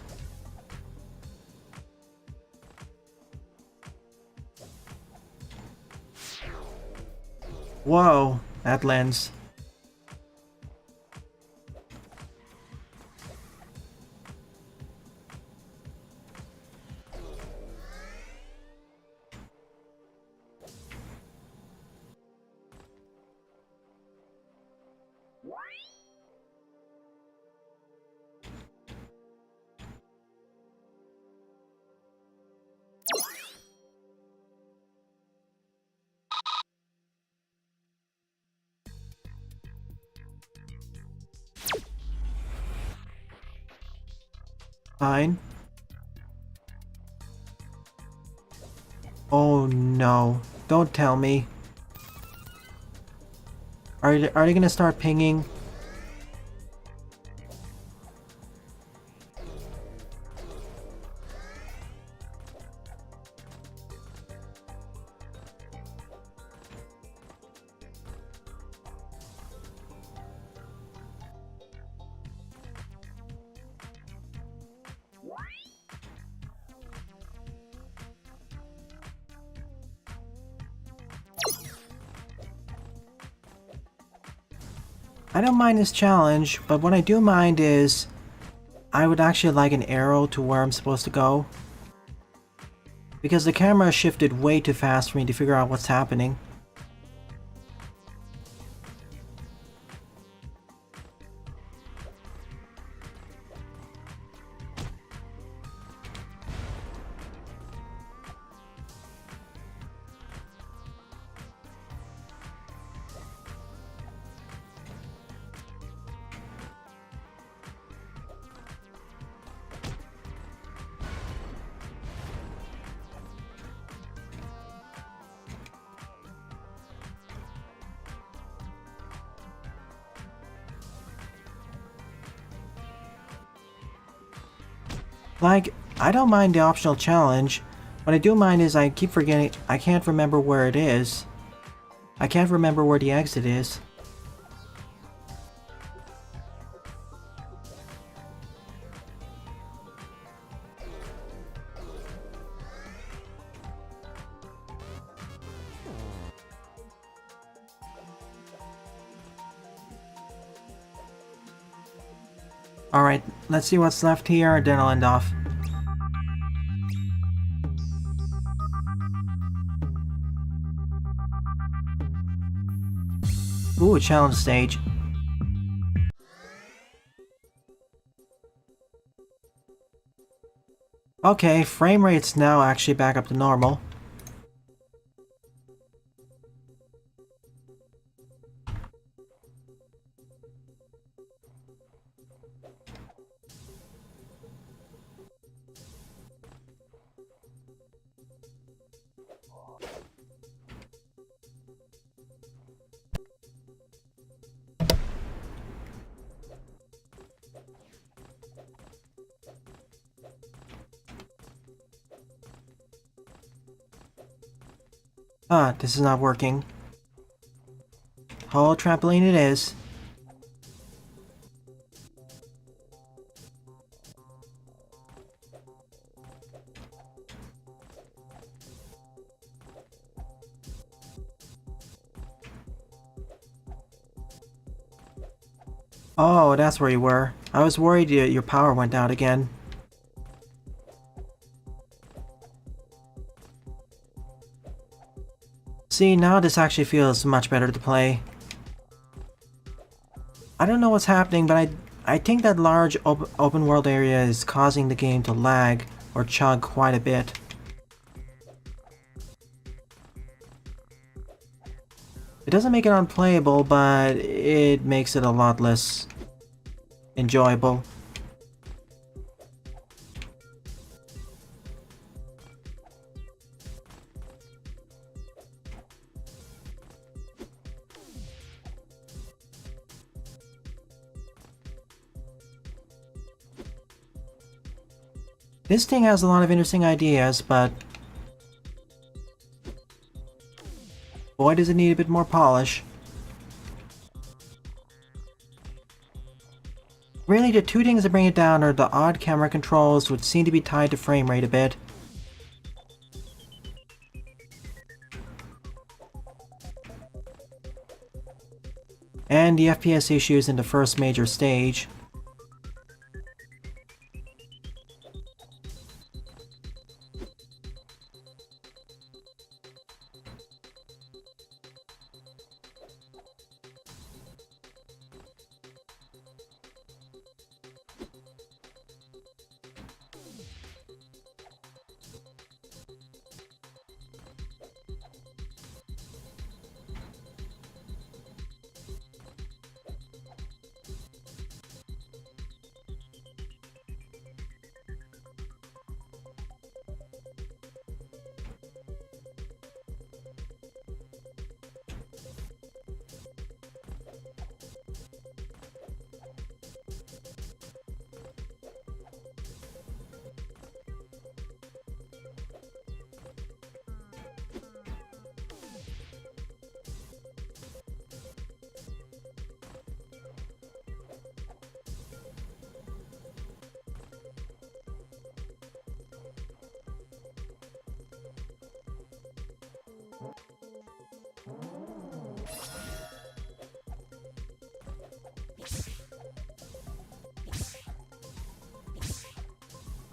Whoa, that lens. Fine. Oh no, don't tell me. Are they gonna start pinging? I don't mind this challenge, but what I do mind is I would actually like an arrow to where I'm supposed to go. Because the camera shifted way too fast for me to figure out what's happening. Like, I don't mind the optional challenge. What I do mind is I keep forgetting, I can't remember where it is. I can't remember where the exit is. Alright, let's see what's left here, and then I'll end off. Ooh, challenge stage. Okay, frame rate's now actually back up to normal. Ah, this is not working. Oh, trampoline it is. Oh, that's where you were. I was worried your power went out again. See, now this actually feels much better to play. I don't know what's happening, but I think that large open world area is causing the game to lag or chug quite a bit. It doesn't make it unplayable, but it makes it a lot less enjoyable. This thing has a lot of interesting ideas, but boy does it need a bit more polish. Really, the two things that bring it down are the odd camera controls, which seem to be tied to frame rate a bit. And the FPS issues in the first major stage.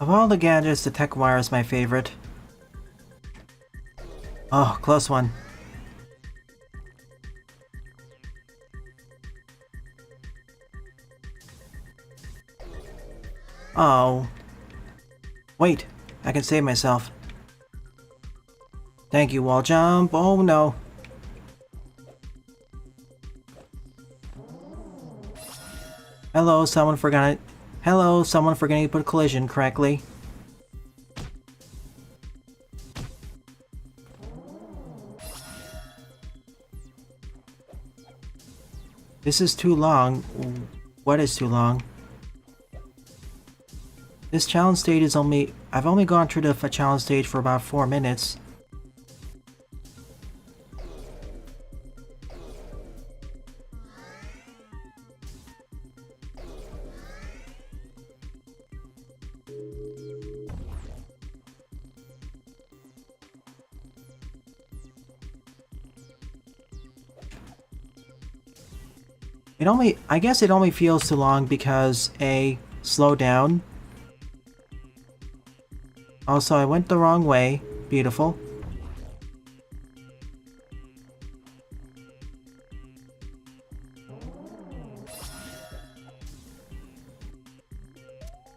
Of all the gadgets, the tech wire is my favorite. Oh, close one. Oh. Wait, I can save myself. Thank you, wall jump. Oh no. Hello, someone forgot it. Hello, someone forgetting to put collision correctly. This is too long. What is too long? This challenge stage is I've only gone through the challenge stage for about 4 minutes. I guess it only feels too long because slow down. Also, I went the wrong way. Beautiful.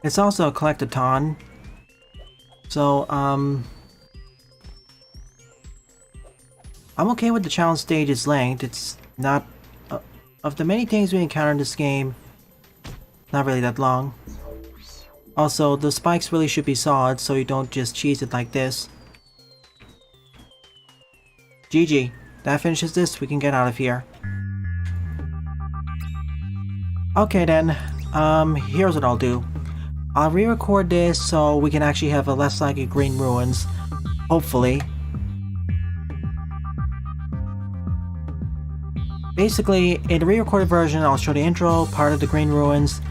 It's also a collectathon. So, I'm okay with the challenge stage's length. It's not... of the many things we encounter in this game, not really that long. Also, the spikes really should be solid so you don't just cheese it like this. GG. That finishes this, we can get out of here. Okay then, here's what I'll do. I'll re-record this so we can actually have a less likely green ruins. Hopefully. Basically, in the re-recorded version, I'll show the intro, part of the Green Ruins,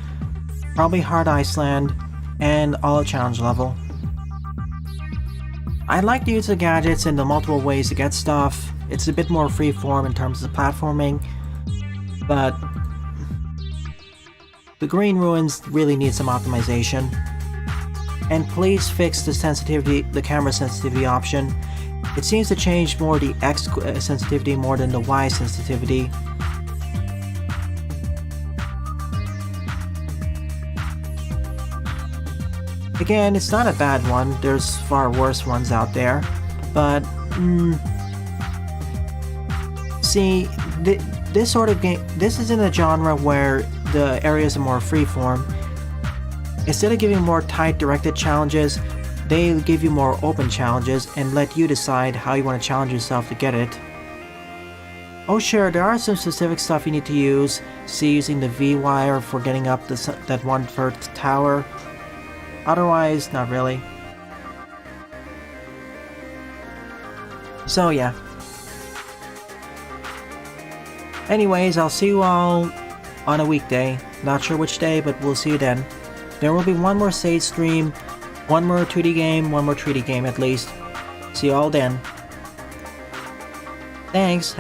probably Hard Iceland, and all the challenge level. I like the use of gadgets and the multiple ways to get stuff. It's a bit more freeform in terms of platforming, but the Green Ruins really need some optimization. And please fix the camera sensitivity option. It seems to change more the X sensitivity more than the Y sensitivity. Again, it's not a bad one, there's far worse ones out there, but see, this sort of game, this is in a genre where the areas are more freeform. Instead of giving more tight directed challenges, they give you more open challenges and let you decide how you want to challenge yourself to get it. Oh sure, there are some specific stuff you need to use, see using the V-wire for getting up that 1/4 tower. Otherwise, not really. So yeah. Anyways, I'll see you all on a weekday. Not sure which day, but we'll see you then. There will be one more Sage stream, one more 2D game, one more 3D game at least. See you all then. Thanks.